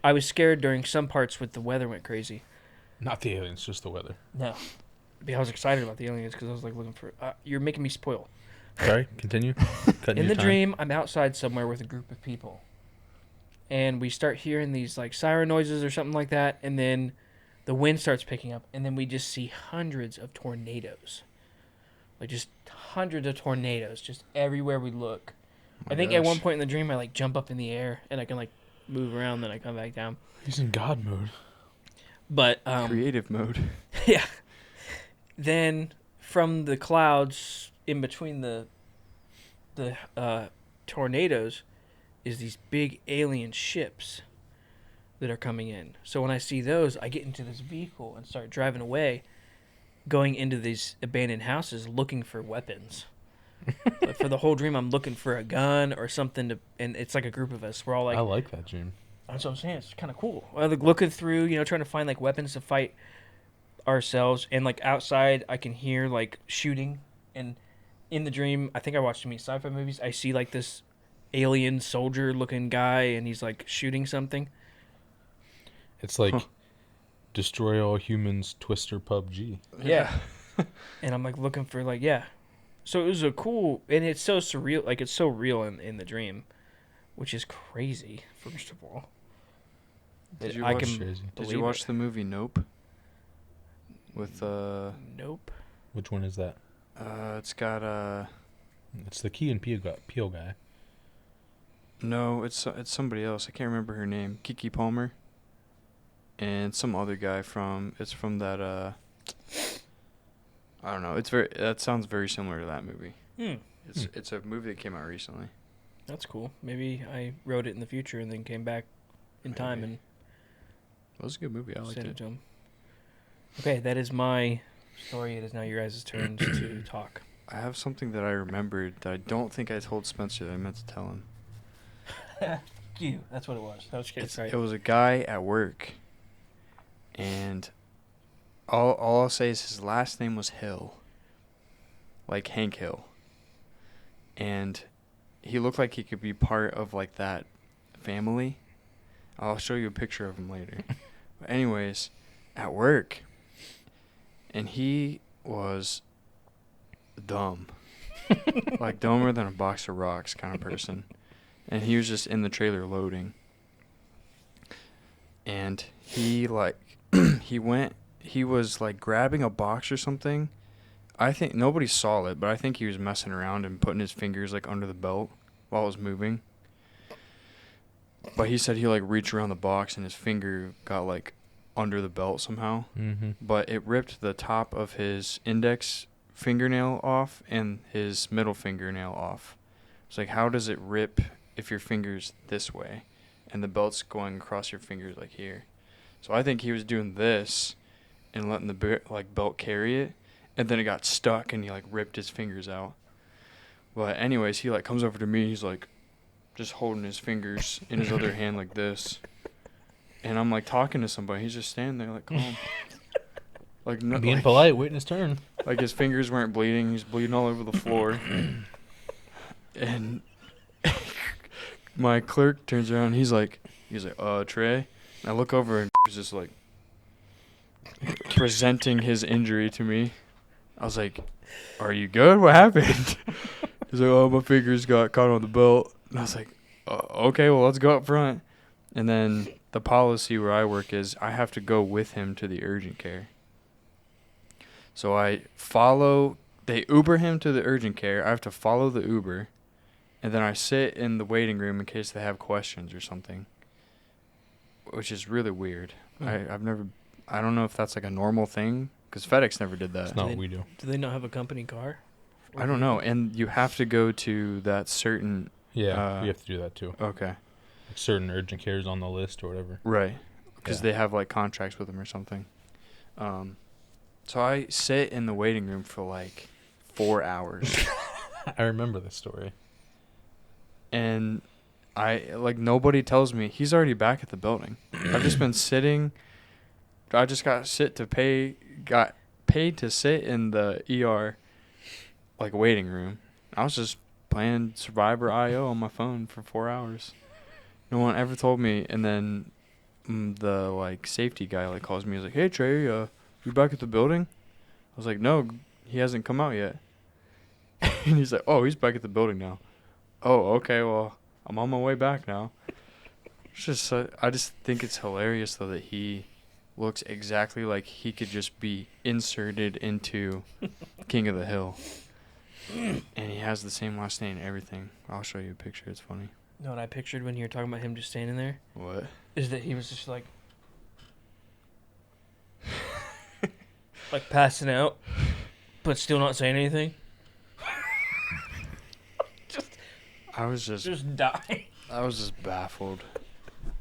I was scared during some parts with the weather went crazy. Not the aliens, just the weather. No. I was excited about the aliens because I was like looking for... you're making me spoil. Sorry, continue. In the dream, I'm outside somewhere with a group of people. And we start hearing these like siren noises or something like that. And then the wind starts picking up. And then we just see hundreds of tornadoes. Like just hundreds of tornadoes just everywhere we look. I think at one point in the dream, I like jump up in the air and I can like move around. Then I come back down. He's in God mode. But creative mode. yeah. Then from the clouds in between the tornadoes is these big alien ships that are coming in. So when I see those, I get into this vehicle and start driving away, going into these abandoned houses looking for weapons. But for the whole dream, I'm looking for a gun or something to, and it's like a group of us. We're all like, I like that dream. that's what I'm saying. It's kind of cool. Like looking through, trying to find like weapons to fight ourselves. And like outside, I can hear like shooting. And in the dream, I think I watched too many sci-fi movies. I see like this alien soldier-looking guy, and he's like shooting something. It's like Destroy All Humans Twister PUBG. Yeah. And I'm like looking for like, yeah. So it was a cool, and it's so surreal. Like it's so real in the dream, which is crazy. First of all. Did That you I watch- can Crazy. Did you believe watch it. the movie Nope? With Nope. Which one is that? it's got It's the Key and Peele guy. no, it's somebody else. I can't remember her name. Kiki Palmer. And some other guy from that I don't know. That sounds very similar to that movie. It's a movie that came out recently. That's cool. Maybe I wrote it in the future and then came back in time Maybe. and That was a good movie. I liked Send it it. to him. Okay, that is my story. It is now your guys' turns to talk. I have something that I remembered that I don't think I told Spencer that I meant to tell him. You. That's what it was. That was It was a guy at work, and all I'll say is his last name was Hill, like Hank Hill, and he looked like he could be part of like that family. I'll show you a picture of him later. But anyways, at work, and he was dumb, like dumber than a box of rocks kind of person, and he was just in the trailer loading. And he like he was like grabbing a box or something. I think nobody saw it, but I think he was messing around and putting his fingers like under the belt while it was moving. But he said he like reached around the box and his finger got like under the belt somehow. Mm-hmm. But it ripped the top of his index fingernail off and his middle fingernail off. It's like, how does it rip if your finger's this way and the belt's going across your fingers like here? So I think he was doing this and letting the belt carry it, and then it got stuck and he like ripped his fingers out. But anyways, he like comes over to me. He's like just holding his fingers in his other hand like this, and I'm like talking to somebody. He's just standing there like calm, like no, Being like, polite, waiting his turn. like his fingers weren't bleeding. He's bleeding all over the floor. And my clerk turns around. He's like, Trey. And I look over and he's just like presenting his injury to me. I was like, are you good? What happened? He's like, oh, my fingers got caught on the belt. And I was like, okay, well, let's go up front. And then the policy where I work is I have to go with him to the urgent care. So they Uber him to the urgent care. I have to follow the Uber. And then I sit in the waiting room in case they have questions or something, which is really weird. I don't know if that's like a normal thing, because FedEx never did that. That's not what we do. Do they not have a company car? I don't know. And you have to go to that certain... Yeah, we have to do that too. Okay. Like certain urgent cares on the list or whatever. Right. Because Yeah. they have like contracts with them or something. So I sit in the waiting room for like 4 hours. I remember this story. And nobody tells me he's already back at the building. I've just been sitting. I just got paid to sit in the ER, like waiting room. I was just playing Survivor IO on my phone for 4 hours. No one ever told me. And then the like safety guy like calls me. He's like, "Hey Trey, you back at the building?" I was like, "No, he hasn't come out yet." And he's like, "Oh, he's back at the building now." Oh, okay, well, I'm on my way back now. It's just, I just think it's hilarious, though, that he looks exactly like he could just be inserted into King of the Hill. And he has the same last name and everything. I'll show you a picture. It's funny. You know what I pictured when you were talking about him just standing there? What? Is that he was just like... like passing out, but still not saying anything? I was just die. I was just baffled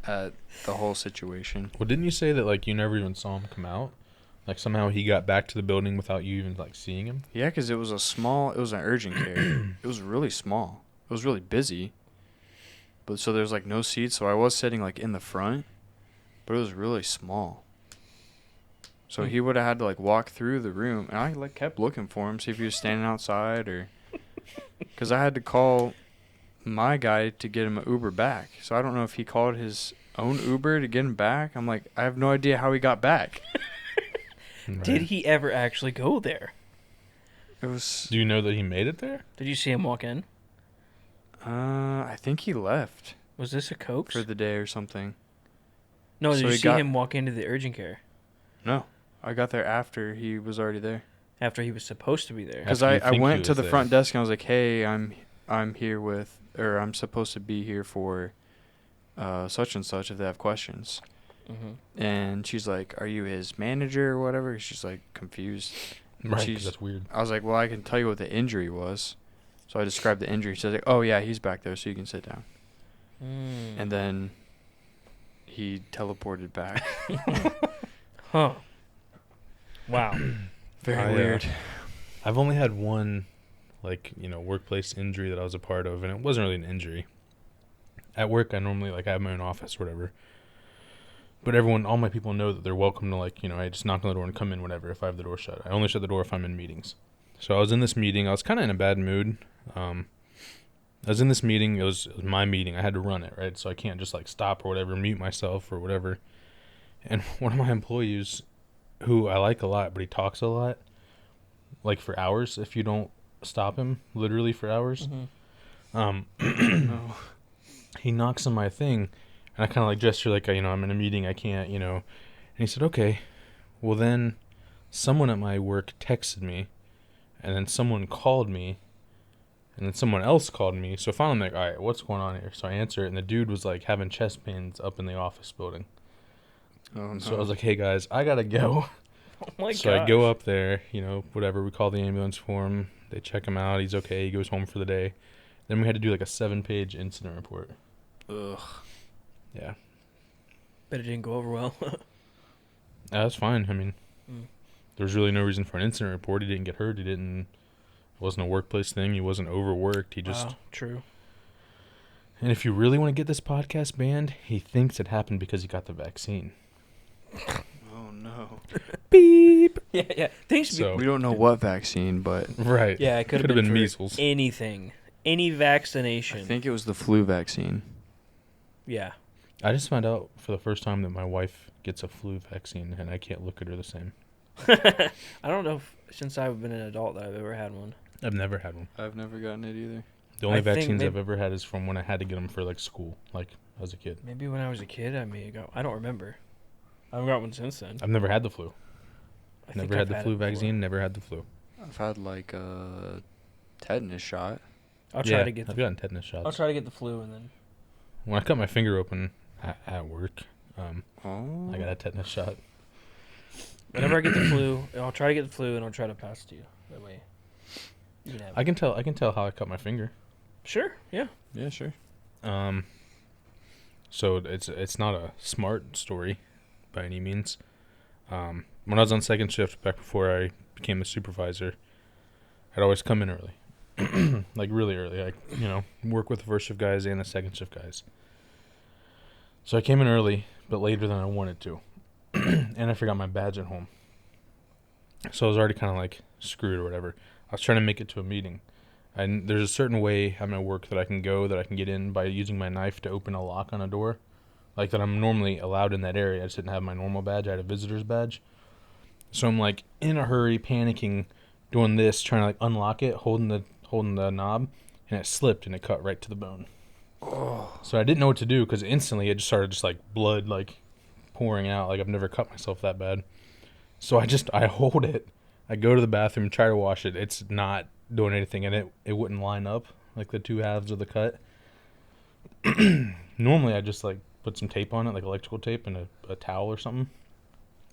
at the whole situation. Well, didn't you say that like you never even saw him come out? Like somehow he got back to the building without you even like seeing him? Yeah, because it was an urgent care. It was really small. It was really busy. But so there's like no seats, so I was sitting like in the front, but it was really small. So he would have had to like walk through the room, and I like kept looking for him, see if he was standing outside or, because I had to call my guy to get him an Uber back. So I don't know if he called his own Uber to get him back. I'm like, I have no idea how he got back. Right. Did he ever actually go there? It was. Do you know that he made it there? Did you see him walk in? I think he left Was this a coax? for the day or something. No, did So you he see got- him walk into the urgent care No, I got there after he was already there. after he was supposed to be there? Because After you I think he went to was the there. front desk and I was like, hey, I'm here with, or I'm supposed to be here for such and such if they have questions. Mm-hmm. And she's like, are you his manager or whatever? She's like confused. Right, 'cause She's- that's weird. I was like, well, I can tell you what the injury was. So I described the injury. She's like, oh, yeah, he's back there, so you can sit down. Mm. And then he teleported back. Huh. Wow. Very weird. I've only had one, workplace injury that I was a part of, and it wasn't really an injury. At work, I normally, I have my own office or whatever. But all my people know that they're welcome to, I just knock on the door and come in whenever if I have the door shut. I only shut the door if I'm in meetings. So I was in this meeting. I was kind of in a bad mood. I was in this meeting. It was my meeting. I had to run it, right? So I can't just, stop or whatever, mute myself or whatever. And one of my employees, who I like a lot, but he talks a lot, for hours if you don't stop him, literally for hours. Mm-hmm. He knocks on my thing, and I kind of gesture I'm in a meeting, I can't, And he said, okay. Well, then someone at my work texted me, and then someone called me, and then someone else called me. So finally I'm like, all right, what's going on here? So I answer it, and the dude was having chest pains up in the office building. Oh, no. So I was like, hey guys, I gotta go. Oh my So gosh. I go up there, whatever. We call the ambulance for him. They check him out. He's okay. He goes home for the day. Then we had to do a 7-page incident report. Ugh. Yeah. Bet it didn't go over well. That's fine. I mean, Mm. there's really no reason for an incident report. He didn't get hurt. It wasn't a workplace thing. He wasn't overworked. He just. Wow, true. And if you really want to get this podcast banned, he thinks it happened because he got the vaccine. Oh, no. Beep. Yeah. Thanks. So, We don't know what vaccine, but right. Yeah, it could have been for measles. anything. Any vaccination. I think it was the flu vaccine. Yeah. I just found out for the first time that my wife gets a flu vaccine, and I can't look at her the same. I don't know if, since I've been an adult, that I've ever had one. I've never had one. I've never gotten it either. The only I think vaccines maybe- I've ever had is from when I had to get them for school, as a kid. Maybe when I was a kid, I may have got. I don't remember. I haven't got one since then. I've never had the flu. I think Never had I've the it flu before. vaccine. Never had the flu. I've had a tetanus shot. I'll try to get I've the. gotten tetanus shots. I'll try to get the flu and then. When I cut my finger open at work, Oh. I got a tetanus shot. Whenever I get the flu, I'll try to get the flu and I'll try to pass it to you. That way. You can have it. I can tell how I cut my finger. Sure. Yeah. Yeah, sure. So it's not a smart story by any means. When I was on second shift back before I became a supervisor, I'd always come in early. Really early. Work with the first shift guys and the second shift guys. So I came in early, but later than I wanted to. And I forgot my badge at home. So I was already kind of screwed or whatever. I was trying to make it to a meeting. And there's a certain way at my work that I can get in by using my knife to open a lock on a door. That I'm normally allowed in that area. I just didn't have my normal badge. I had a visitor's badge. So I'm in a hurry, panicking, doing this, trying to unlock it, holding the knob, and it slipped and it cut right to the bone. Oh. So I didn't know what to do because instantly it just started blood pouring out. I've never cut myself that bad. So I hold it. I go to the bathroom, try to wash it. It's not doing anything, and it wouldn't line up the two halves of the cut. Normally I just put some tape on it, electrical tape and a towel or something.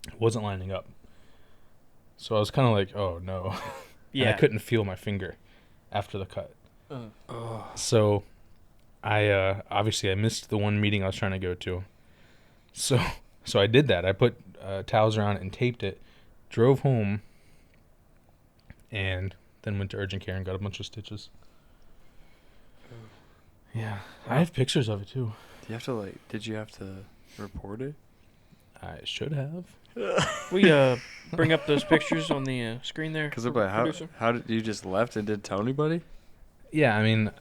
It wasn't lining up. So I was kind of oh no. Yeah. And I couldn't feel my finger after the cut. Oh. So I obviously I missed the one meeting I was trying to go to. So I did that. I put towels around it and taped it, drove home, and then went to urgent care and got a bunch of stitches. Yeah. I have pictures of it too. Did you have to report it? I should have. We bring up those pictures on the screen there. Because how producer? did you just left and didn't tell anybody? Yeah, I mean,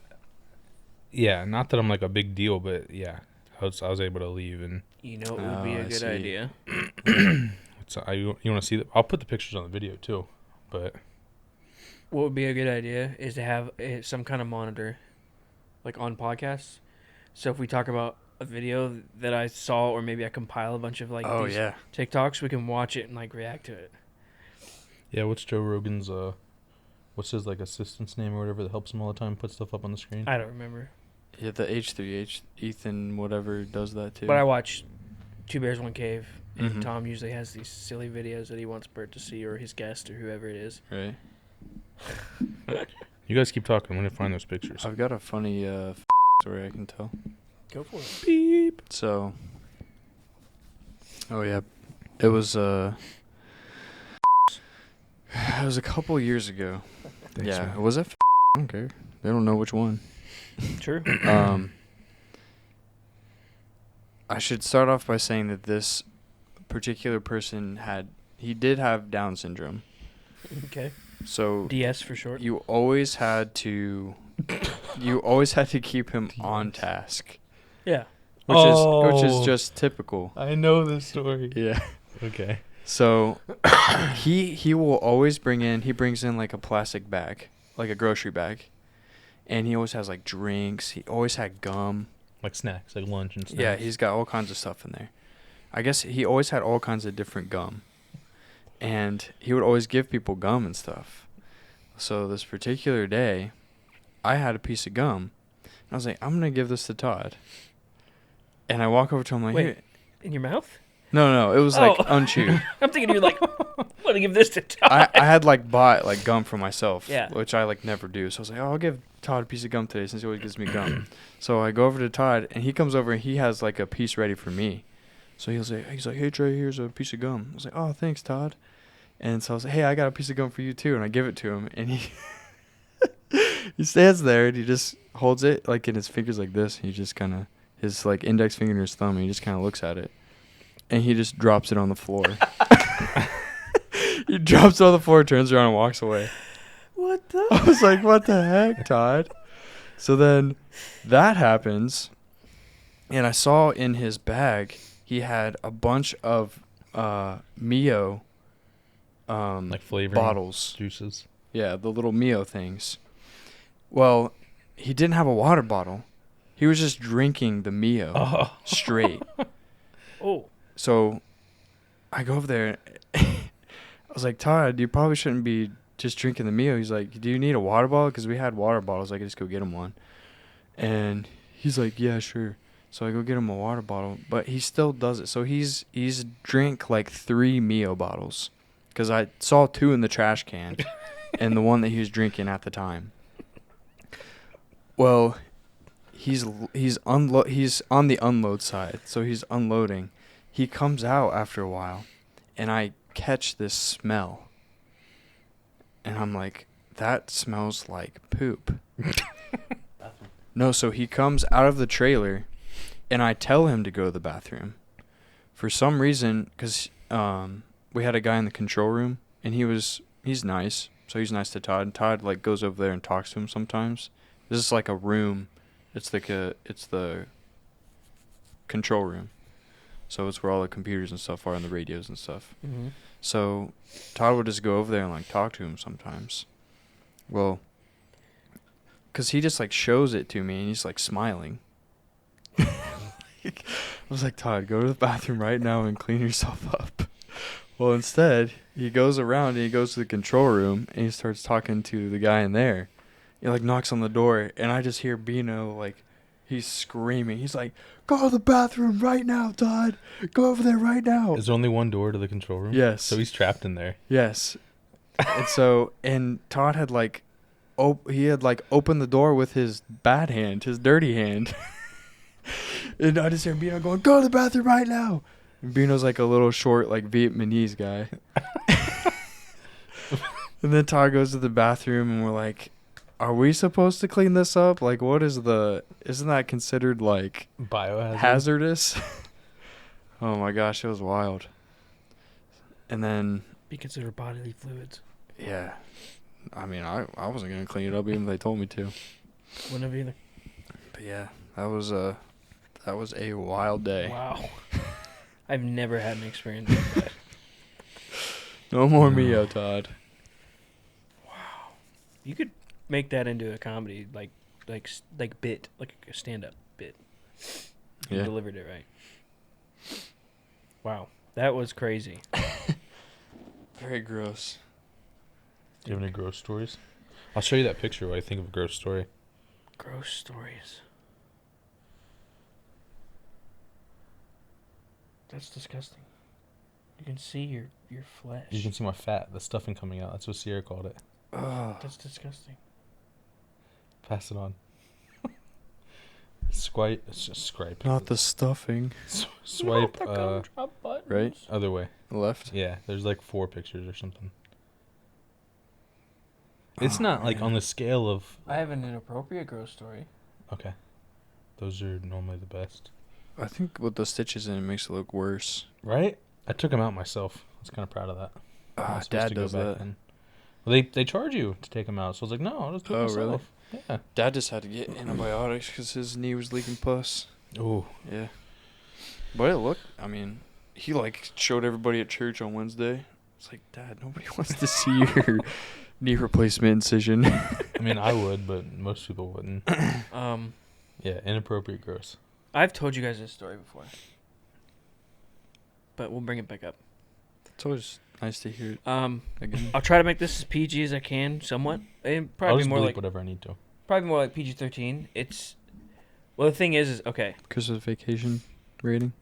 yeah, not that I'm a big deal, but yeah, I was able to leave and. You know, it would be Oh, a I good see. idea. You want to see that? I'll put the pictures on the video too, but. What would be a good idea is to have some kind of monitor, on podcasts. So if we talk about a video that I saw, or maybe I compile a bunch of these TikToks, we can watch it and react to it. Yeah, what's Joe Rogan's what's his assistant's name or whatever that helps him all the time put stuff up on the screen? I don't remember. Yeah, the H3H Ethan whatever does that too. But I watch Two Bears One Cave, and Mhm. Tom usually has these silly videos that he wants Bert to see, or his guest, or whoever it is. Right. You guys keep talking. I'm gonna find those pictures. I've got a funny story I can tell. Go for it. Beep. So, Oh yeah, it was it was a couple years ago. Thanks, yeah, man. was it? I don't care. They don't know which one. True. I should start off by saying that this particular person did have Down syndrome. Okay. So DS for short. you always had to keep him on task, Yeah. which is just typical. I know this story. Yeah. Okay. So he will always brings in like a plastic bag, like a grocery bag. And he always has like drinks. He always had gum. Like snacks, like lunch and snacks. Yeah, he's got all kinds of stuff in there. I guess he always had all kinds of different gum. And he would always give people gum and stuff. So this particular day, I had a piece of gum. And I was like, I'm going to give this to Todd. And I walk over to him like, Wait, here. in your mouth? No, it was like unchewed. I'm thinking you're like, I'm going to give this to Todd. I had like bought like gum for myself, Yeah. which I like never do. So I was like, oh, I'll give Todd a piece of gum today since he always gives me gum. So I go over to Todd and he comes over and he has like a piece ready for me. So he's like, hey Trey, here's a piece of gum. I was like, oh, thanks, Todd. And so I was like, hey, I got a piece of gum for you too. And I give it to him and he he stands there and he just holds it like in his fingers like this. And he just kind of his like index finger and his thumb. And he just kind of looks at it. And he just drops it on the floor. He drops it on the floor, turns around, and walks away. What the? I was like, what the heck, Todd? So then that happens. And I saw in his bag, he had a bunch of Mio like flavoring bottles. juices. Yeah, the little Mio things. Well, he didn't have a water bottle. He was just drinking the Mio straight. Oh. So I go over there. I was like, Todd, you probably shouldn't be just drinking the Mio. He's like, do you need a water bottle? Because we had water bottles. I could just go get him one. And he's like, yeah, sure. So I go get him a water bottle. But he still does it. So he's drank like 3 Mio bottles. Because I saw 2 in the trash can. And the one that he was drinking at the time. Well, he's on the unload side. So he's unloading. He comes out after a while, and I catch this smell. And I'm like, that smells like poop. No, so he comes out of the trailer, and I tell him to go to the bathroom. For some reason, because we had a guy in the control room, and he's nice. So he's nice to Todd. And Todd like goes over there and talks to him sometimes. This is like a room. It's the control room. So it's where all the computers and stuff are and the radios and stuff. Mm-hmm. So Todd would just go over there and like talk to him sometimes. Well, because he just like shows it to me and he's like smiling. I was like, Todd, go to the bathroom right now and clean yourself up. Well, instead, he goes around and he goes to the control room and he starts talking to the guy in there. He like knocks on the door and I just hear Bino like, he's screaming. He's like, go to the bathroom right now, Todd. Go over there right now. Is there only one door to the control room? Yes. So he's trapped in there. Yes. And Todd had like, he had like opened the door with his bad hand, his dirty hand. And I just hear Bino going, go to the bathroom right now. And Bino's like a little short, like Vietnamese guy. And then Todd goes to the bathroom and we're like, are we supposed to clean this up? Like, isn't that considered like Biohazard? hazardous? Oh my gosh, it was wild. And then Be considered bodily fluids. yeah, I mean, I wasn't gonna clean it up even if they told me to. Wouldn't have either. But yeah, that was a wild day. Wow. I've never had an experience like that. No more Mio, Todd. Wow. You could make that into a comedy, like bit, like a stand-up bit. You Yeah. delivered it right. Wow, that was crazy. Very gross. Do you have any gross stories? I'll show you that picture what I think of a gross story. Gross stories. That's disgusting. You can see your flesh. You can see my fat, the stuffing coming out. That's what Sierra called it. Ugh. That's disgusting. Pass it on. It's Swipe. Not the stuffing. Swipe. Not the gumdrop buttons. Right? Other way. Left? Yeah, there's like 4 pictures or something. It's Oh, not like man. on the scale of. I have an inappropriate gross story. Okay. Those are normally the best. I think with the stitches in it makes it look worse. Right? I took them out myself. I was kind of proud of that. I'm not supposed Dad to go does back that. in. Well, they charge you to take them out, so I was like, no, I'll just do it Oh, myself. Really? Yeah. Dad just had to get antibiotics because his knee was leaking pus. Ooh. Yeah. But it looked, I mean, he like showed everybody at church on Wednesday. It's like, Dad, nobody wants to see your knee replacement incision. I mean, I would, but most people wouldn't. Yeah, inappropriate gross. I've told you guys this story before, but we'll bring it back up. It's always nice to hear it again. I'll try to make this as PG as I can, somewhat. And I'll probably just more bleep like whatever I need to. PG-13. It's well, the thing is okay. Christmas vacation rating.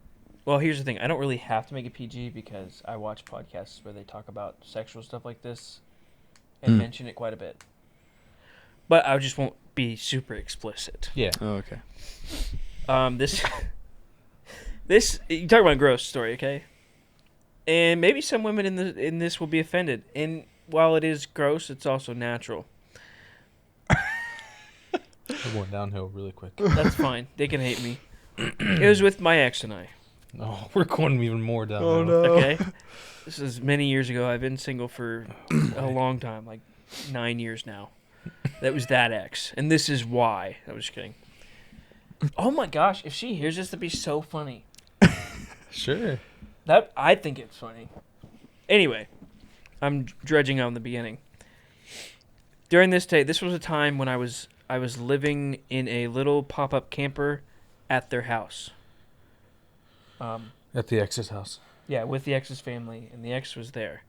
Well, here's the thing. I don't really have to make it PG because I watch podcasts where they talk about sexual stuff like this and mention it quite a bit. But I just won't be super explicit. Yeah. Oh, okay. This you talk about a gross story, okay? And maybe some women in this will be offended. And while it is gross, it's also natural. We're going downhill really quick. That's fine. They can hate me. It was with my ex and I. No, we're going even more downhill. Oh, no. Okay. This is many years ago. I've been single for a long time, like 9 years now. That was that ex. And this is why. I was just kidding. Oh my gosh, if she hears this, that'd be so funny. Sure. That I think it's funny. Anyway, I'm dredging on the beginning. During this day, this was a time when I was living in a little pop-up camper at their house. At the ex's house. Yeah, with the ex's family, and the ex was there.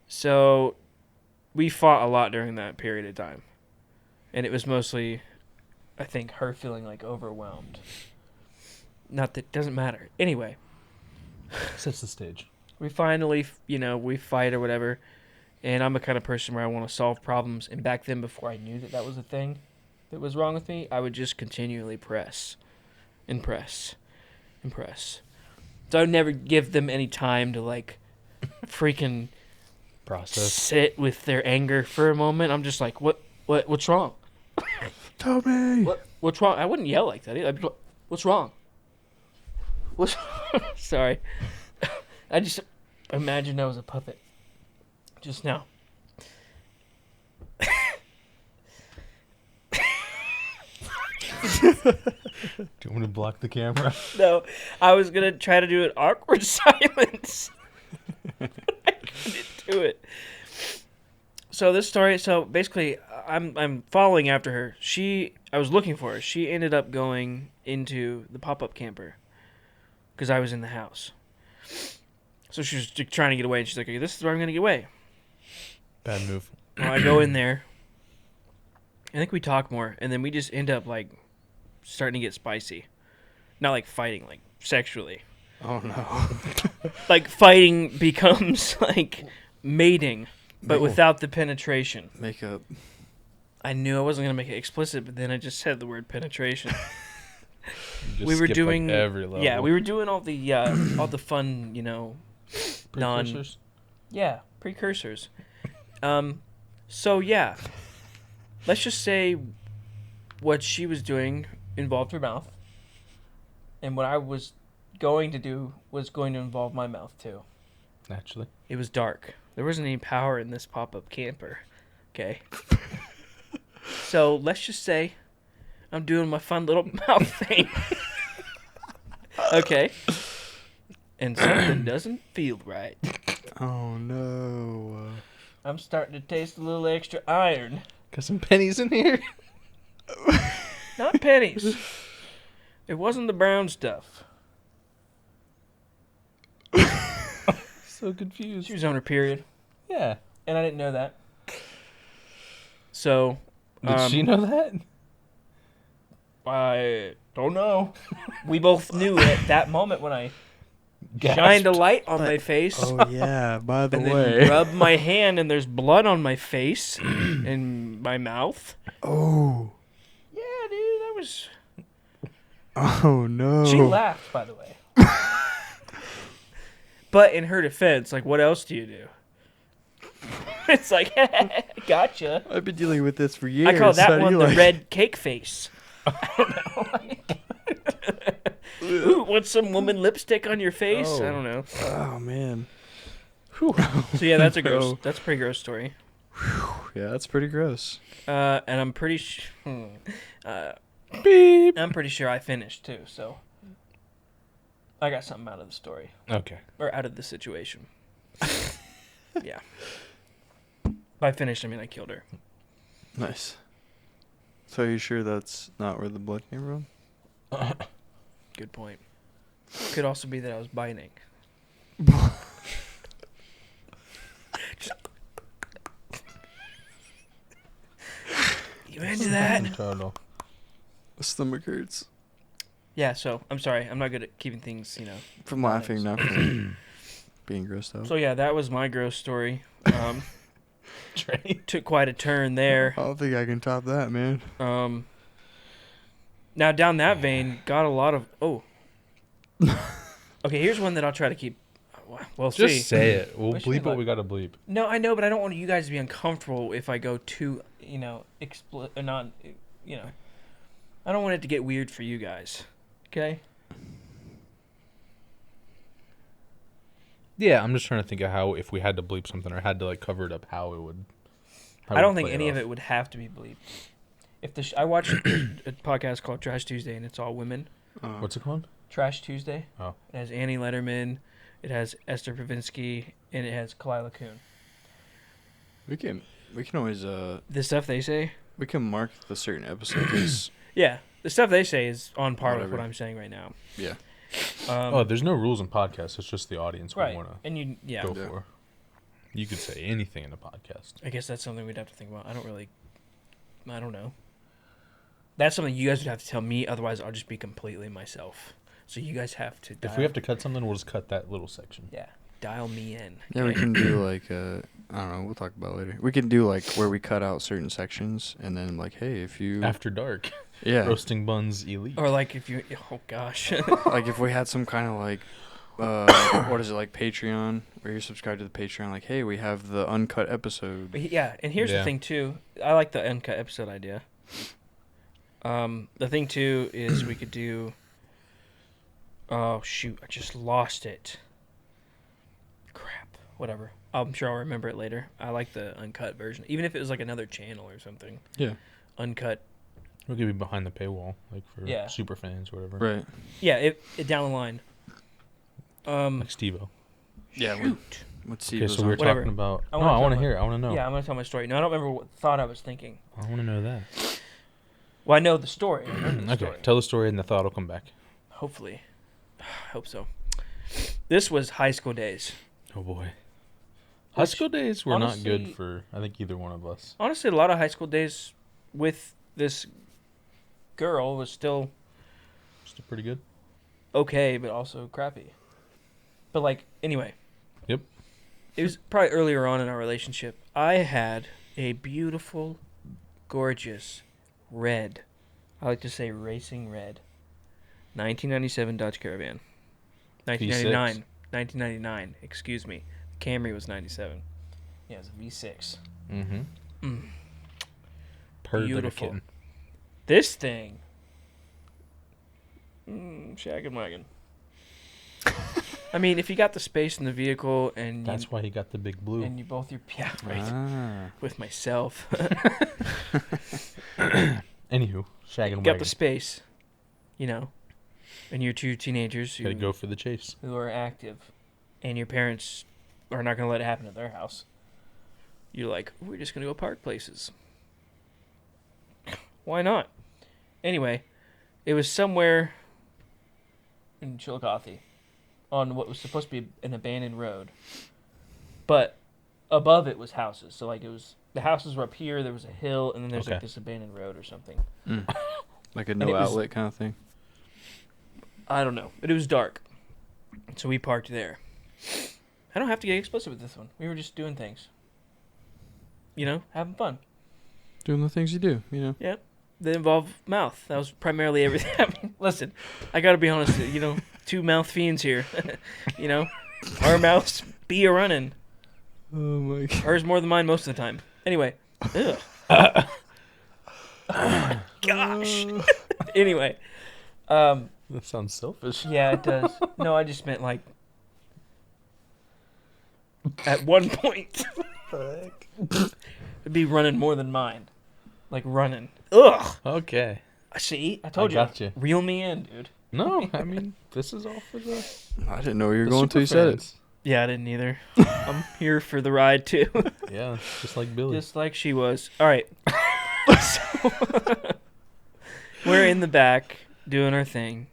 So, we fought a lot during that period of time. And it was mostly, I think, her feeling like overwhelmed. Not that it doesn't matter. Anyway, Sets the stage. we finally, we fight or whatever. And I'm the kind of person where I want to solve problems. And back then, before I knew that was a thing that was wrong with me, I would just continually press. And press. And press. So I would never give them any time to, like, freaking Process. sit with their anger for a moment. I'm just like, what's wrong? Tell me. What's wrong? I wouldn't yell like that either. I'd be like, what's wrong? What's Sorry. I just imagined I was a puppet just now. Do you want me to block the camera? No, I was going to try to do an awkward silence. I couldn't do it. So this story, basically, I'm following after her. I was looking for her. She ended up going into the pop-up camper because I was in the house. So she was trying to get away, and she's like, okay, this is where I'm going to get away. Bad move. Well, I go in there. I think we talk more, and then we just end up, like, starting to get spicy. Not, like, fighting, like, sexually. Oh, no. Like, fighting becomes, like, mating, but No. without the penetration. Makeup. I knew I wasn't going to make it explicit, but then I just said the word penetration. Just We were skip, doing- like, every level. Yeah, we were doing all the fun, Precursors? precursors. So yeah, let's just say what she was doing involved her mouth, and what I was going to do was going to involve my mouth too. Naturally. It was dark. There wasn't any power in this pop-up camper. Okay. So let's just say I'm doing my fun little mouth thing. Okay. And something doesn't feel right. Oh, no. I'm starting to taste a little extra iron. Got some pennies in here? Not pennies. It wasn't the brown stuff. So confused. She was on her period, Yeah. and I didn't know that. So, Did she know that? I don't know. We both knew at that moment when I Gasped. shined a light on my face Oh, yeah. By the and way. then rubbed my hand, and there's blood on my face and my mouth. Oh. Yeah, dude, that was Oh no. She laughed, by the way. But in her defense, like, what else do you do? It's like, gotcha. I've been dealing with this for years. I call How that do one you the like- red cake face. I don't know. Ooh, want some woman lipstick on your face? Oh. I don't know. Oh man. So yeah, that's a No. gross. That's a pretty gross story. Yeah, that's pretty gross. And I'm pretty Beep. I'm pretty sure I finished too. So I got something out of the story Okay. or out of the situation. Yeah. By finished, I mean I killed her. Nice. So are you sure that's not where the blood came from? Good point. Could also be that I was biting. You into that? Turtle. Stomach hurts. Yeah, so I'm sorry. I'm not good at keeping things, From laughing, not from being grossed out. So yeah, that was my gross story. Trey. Took quite a turn there. I don't think I can top that, man. Now down that vein, got a lot of Okay, here's one that I'll try to keep. We'll see. Just say it. We'll Wish bleep me what luck. we gotta bleep. No, I know, but I don't want you guys to be uncomfortable if I go too, not, I don't want it to get weird for you guys. Okay? Yeah, I'm just trying to think of how, if we had to bleep something or had to like cover it up, how it would. I don't think any of it would have to be bleeped. If I watched a podcast called Trash Tuesday, and it's all women. What's it called? Trash Tuesday. Oh. It has Annie Letterman, it has Esther Provinsky, and it has Kalila Kuhn. We can always The stuff they say, we can mark the certain episodes. yeah, the stuff they say is on par with Whatever. what I'm saying right now. Yeah. Oh, there's no rules in podcasts. It's just the audience we right, want to and go Yeah. for. You could say anything in a podcast. I guess that's something we'd have to think about. I don't know. That's something you guys would have to tell me. Otherwise, I'll just be completely myself. So you guys have to. If we have to cut something, we'll just cut that little section. yeah, dial me in. Yeah, we okay? can do like I don't know. We'll talk about it later. We can do like where we cut out certain sections, and then like, hey, if you After dark, yeah, roasting buns elite. Or like if you. Oh gosh. like if we had some kind of like what is it, like Patreon, where you're subscribed to the Patreon, like, hey, we have the uncut episode. But yeah, and here's the Yeah. thing too. I like the uncut episode idea. The thing too is we could do. Oh shoot! I just lost it. Crap. Whatever. I'm sure I'll remember it later. I like the uncut version, even if it was like another channel or something. Yeah. Uncut. We'll give you behind the paywall, like for Yeah. super fans or whatever. Right. Yeah. It down the line. Like Steve-O. Yeah. Shoot. Let's see. Okay, so we were Whatever. talking about. I No, wanna I talk want to about- hear it. I want to know. Yeah, I'm gonna tell my story. No, I don't remember what thought I was thinking. I want to know that. Well, I know the story. I remember the Okay, story. tell the story and the thought will come back. Hopefully. I hope so. This was high school days. Oh boy. High Which, school days were not honestly- good for, I think, either one of us. Honestly, a lot of high school days with this girl was still Still pretty good. okay, but also crappy. But like, anyway. Yep. It was probably earlier on in our relationship. I had a beautiful, gorgeous red. I like to say racing red. 1997 Dodge Caravan. 1999. 1999. Excuse me. Camry was 97. Yeah, it was a V6. Mm-hmm. Mm. Purred like a Beautiful. kitten. This thing. Shaggin' wagon. I mean, if you got the space in the vehicle and That's why he got the big blue. and you both your right Ah. with myself, Anywho, shagging you wagon. got the space, and you're two teenagers Gotta go for the chase. who are active, and your parents are not gonna let it happen at their house. You're like, we're just gonna go park places. Why not? Anyway, it was somewhere in Chillicothe on what was supposed to be an abandoned road, but above it was houses. So like the houses were up here. There was a hill, and then there's like Okay. this abandoned road or something. Like a it no was- outlet kind of thing. I don't know, but it was dark, so we parked there. I don't have to get explicit with this one. We were just doing things, having fun. Doing the things you do, that involve mouth. That was primarily everything. I mean, listen, I gotta be honest. Two mouth fiends here. Our mouths be a running. Oh my god. Hers more than mine most of the time. Anyway. Ugh. Oh my gosh. Anyway. That sounds selfish. Yeah, it does. No, I just meant like at one point it'd be running more than mine. Like running. Ugh. Okay. See, I told I you. gotcha. Reel me in, dude. No, I mean, this is all for the I didn't know where you were the going until you super said it. fans. Yeah, I didn't either. I'm here for the ride too. Yeah, just like Billy. Just like she was. All right. So, we're in the back doing our thing.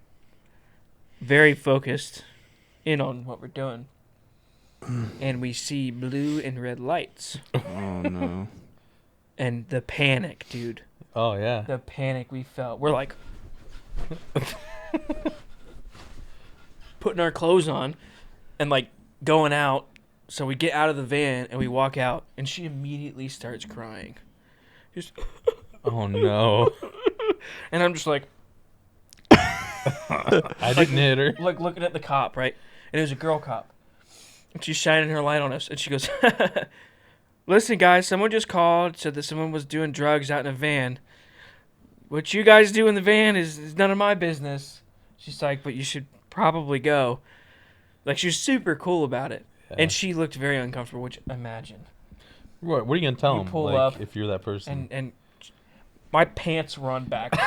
Very focused in on what we're doing. And we see blue and red lights. Oh no. And the panic, dude. Oh, yeah. The panic we felt. We're like putting our clothes on and like going out. So we get out of the van and we walk out and she immediately starts crying. Just Oh, no. and I'm just like I didn't hit her. like looking at the cop, right? And it was a girl cop. And she's shining her light on us and she goes, "Listen, guys, someone just called, said that someone was doing drugs out in a van. What you guys do in the van is none of my business." She's like, "But you should probably go." Like, she was super cool about it. Yeah. And she looked very uncomfortable, which imagine. What are you going to tell You him? pull Like, up if you're that person. And my pants run backwards.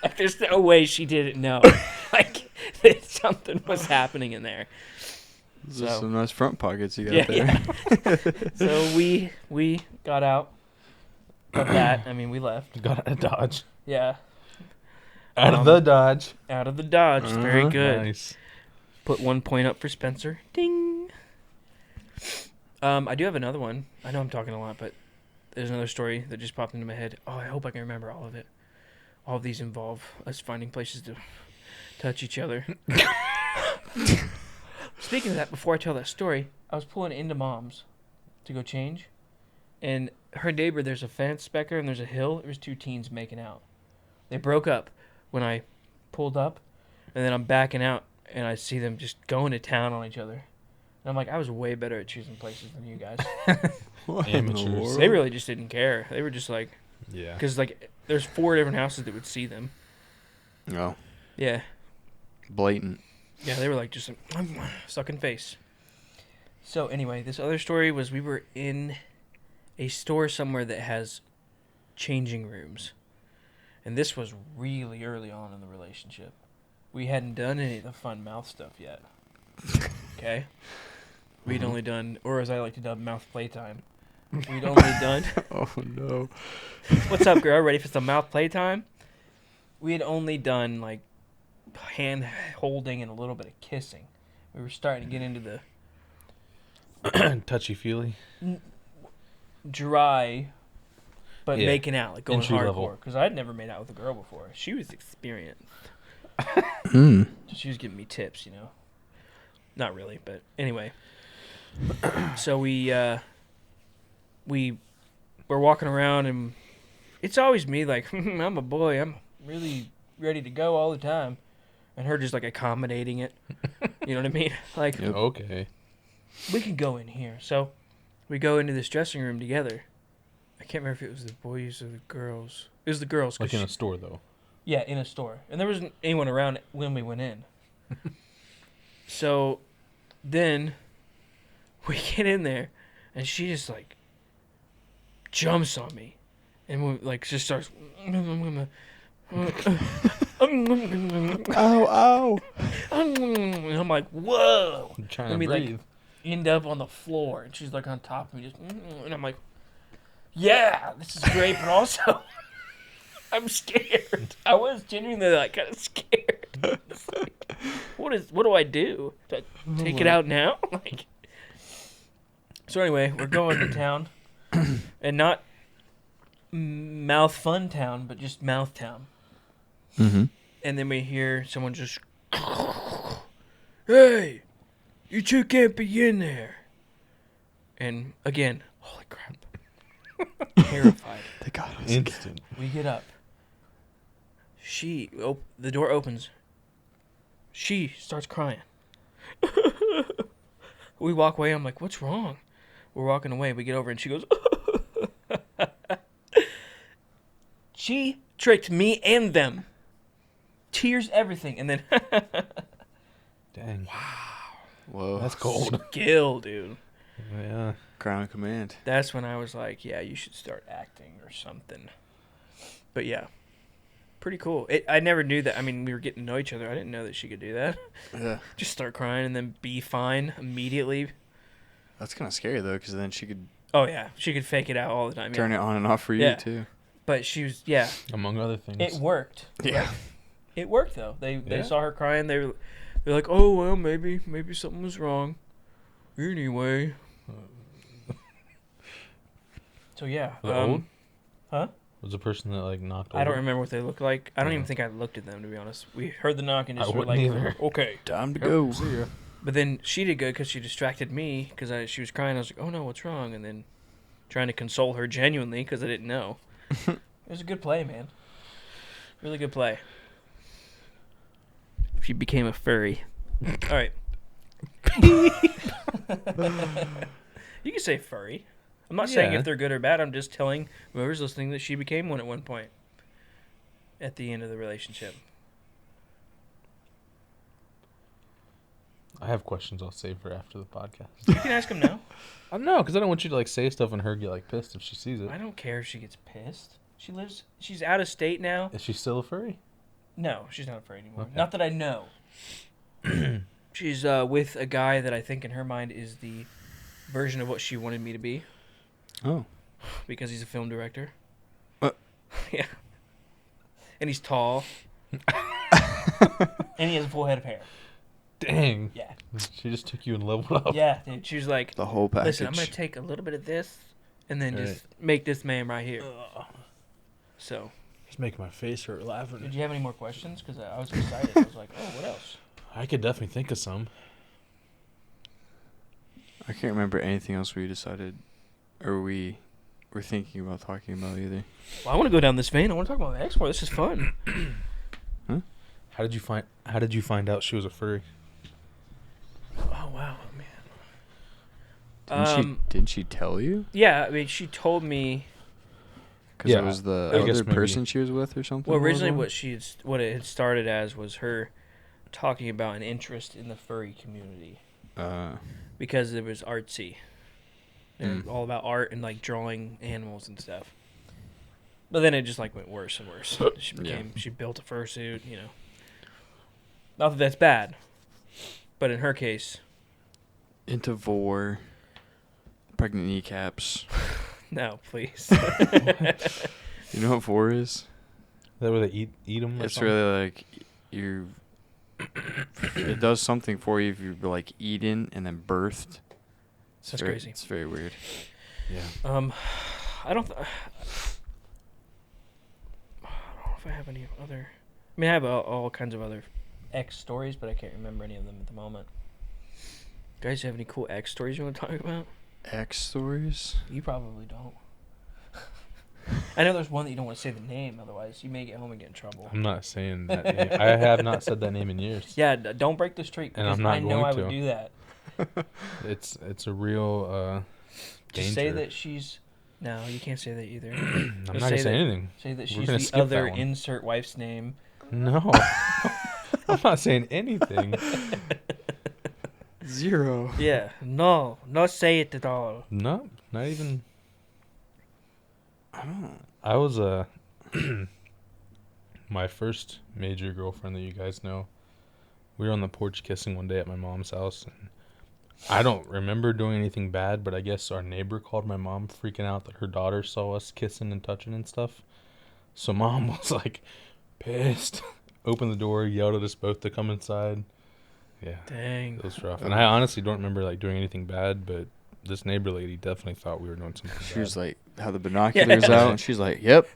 Like, there's no way she didn't know. Like, that something was happening in there. Those are So- some nice front pockets you got there. Yeah. So we got out of that. I mean, we left. Got out of Dodge. Yeah. Out of the Dodge. Out of the Dodge. Very Uh-huh. good. Nice. Put 1 point up for Spencer. Ding. I do have another one. I know I'm talking a lot, but there's another story that just popped into my head. Oh, I hope I can remember all of it. All of these involve us finding places to touch each other. Speaking of that, before I tell that story, I was pulling into Mom's to go change, and her neighbor, there's a fence back there, and there's a hill. There was 2 teens making out. They broke up when I pulled up, and then I'm backing out, and I see them just going to town on each other. And I'm like, I was way better at choosing places than you guys. What in the Amateurs. world? They really just didn't care. They were just like, Yeah. because like there's 4 different houses that would see them. No. Yeah. Blatant. Yeah, they were like just like, sucking face. So anyway, this other story was we were in a store somewhere that has changing rooms. And this was really early on in the relationship. We hadn't done any of the fun mouth stuff yet. Okay? We'd only done, or as I like to dub, mouth playtime. We'd only done... Oh no. What's up, girl? Ready for some mouth playtime? We had only done, like, hand holding and a little bit of kissing. We were starting to get into the Touchy-feely. dry, but Yeah. making out, like going Entry level. hardcore. Because I'd never made out with a girl before. She was experienced. Mm. So she was giving me tips, you know. Not really, but anyway. So we were walking around, and it's always me like, I'm a boy. I'm really ready to go all the time. And her just like accommodating it. You know what I mean? Like, Yep. Okay. we can go in here. So we go into this dressing room together. I can't remember if it was the boys or the girls. It was the girls. 'cause Like in a she- store, though. Yeah, in a store. And there wasn't anyone around when we went in. So then we get in there, and she just like jumps on me. And we, like just starts. Ow, ow. And I'm like, whoa. I'm trying Let to me, like, breathe. End up on the floor. And she's like on top of me. Just, and I'm like, yeah, this is great, but also. I'm scared. I was genuinely like kind of scared. It's like, what do I do? Do I take it out now? Like, so anyway, we're going to town, and not mouth fun town, but just mouth town. Mm-hmm. And then we hear someone just, "Hey, you two can't be in there." And again, holy crap, terrified. They got us again. Instant. We get up, The door opens. She starts crying. We walk away. I'm like, what's wrong? We're walking away. We get over and she goes, she tricked me and them. Tears, everything. And then, Dang. Whoa. That's cold. skill, dude. Yeah. Ground command. That's when I was like, yeah, you should start acting or something. But yeah, pretty cool. I never knew that. I mean, we were getting to know each other. I didn't know that she could do that. Yeah. Just start crying and then be fine immediately. That's kind of scary, though, because then she could Oh, yeah. She could fake it out all the time. turn it on and off for Yeah. you, too. But she was, yeah. Among other things. It worked. Yeah. Right? It worked, though. They Yeah. saw her crying. They're like, oh, well, maybe something was wrong. Anyway. So, yeah. Were they old? Huh? Was the person that like knocked over? I don't remember what they looked like. I don't even Yeah. think I looked at them, to be honest. We heard the knock and I just were wouldn't like, either. okay. Time to Yep, go. see ya. But then she did good because she distracted me because she was crying. I was like, oh, no, what's wrong? And then trying to console her genuinely because I didn't know. It was a good play, man. Really good play. She became a furry. All right. You can say furry. I'm not saying Yeah. if they're good or bad. I'm just telling whoever's listening that she became one at one point. At the end of the relationship. I have questions I'll save for after the podcast. You can ask him now. I don't know, because I don't want you to like say stuff and her get like pissed if she sees it. I don't care if she gets pissed. She's out of state now. Is she still a furry? No, she's not afraid anymore. Okay. Not that I know. She's with a guy that I think in her mind is the version of what she wanted me to be Oh. because he's a film director. What? Yeah. And he's tall. And he has a full head of hair. Dang. Yeah. She just took you and leveled up. Yeah, dude. She was like, The whole package. listen, I'm going to take a little bit of this and then just make this man right here. So, Just making my face hurt laughing. did you have any more questions? Because I was excited. I was like, oh, what else? I could definitely think of some. I can't remember anything else we decided or we were thinking about talking about either. Well, I want to go down this vein. I want to talk about the export. This is fun. How did you find out she was a furry? Oh, wow, man. Didn't she tell you? Yeah, I mean, she told me. Because Yeah, it was the I guess other maybe. person she was with or something? Well, originally along those what it had started as was her talking about an interest in the furry community lines? because it was artsy. They're Mm. all about art and like drawing animals and stuff. But then it just like went worse and worse. She built a fursuit, you know. Not that that's bad, but in her case, Into vor, pregnant kneecaps. no, please. You know what vor is? Is that where they eat them? It's really like it does something for you if you're like eaten and then birthed. That's crazy. It's very weird. Yeah. I don't know if I have any other. I mean, I have all kinds of other X stories, but I can't remember any of them at the moment. Guys, you have any cool X stories you want to talk about? X stories? You probably don't. I know there's one that you don't want to say the name, otherwise you may get home and get in trouble. I'm not saying that name. I have not said that name in years. Yeah, don't break the streak, And because I'm not I know going I to. would do that. It's a real Just danger. say that she's... No, you can't say that either. I'm Just not gonna say anything. Say that We're she's gonna the skip other that one. insert wife's name. No. I'm not saying anything. 0. Yeah, no, not say it at all. No, not even. I don't know. I was my first major girlfriend that you guys know. We were on the porch kissing one day at my mom's house, and I don't remember doing anything bad, but I guess our neighbor called my mom freaking out that her daughter saw us kissing and touching and stuff. So mom was like pissed, opened the door, yelled at us both to come inside. Yeah, Dang. it was rough. And I honestly don't remember like doing anything bad, but this neighbor lady definitely thought we were doing something She bad. was like, had the binoculars out, and she's like, yep.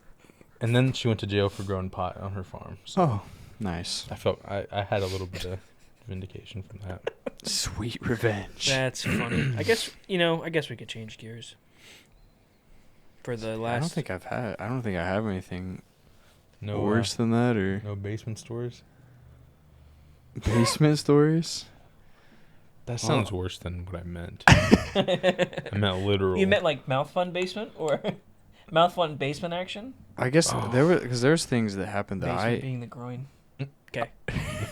And then she went to jail for growing pot on her farm. So Oh, nice. I felt I had a little bit of vindication from that. Sweet revenge. That's funny. I guess we could change gears. For the last... I don't think I have anything No worse than that, or no basement stories. basement stories? That sounds worse than what I meant. I meant literal. You meant like mouth fun basement or mouth fun basement action? I guess because there's things that happened that Basement being the groin. the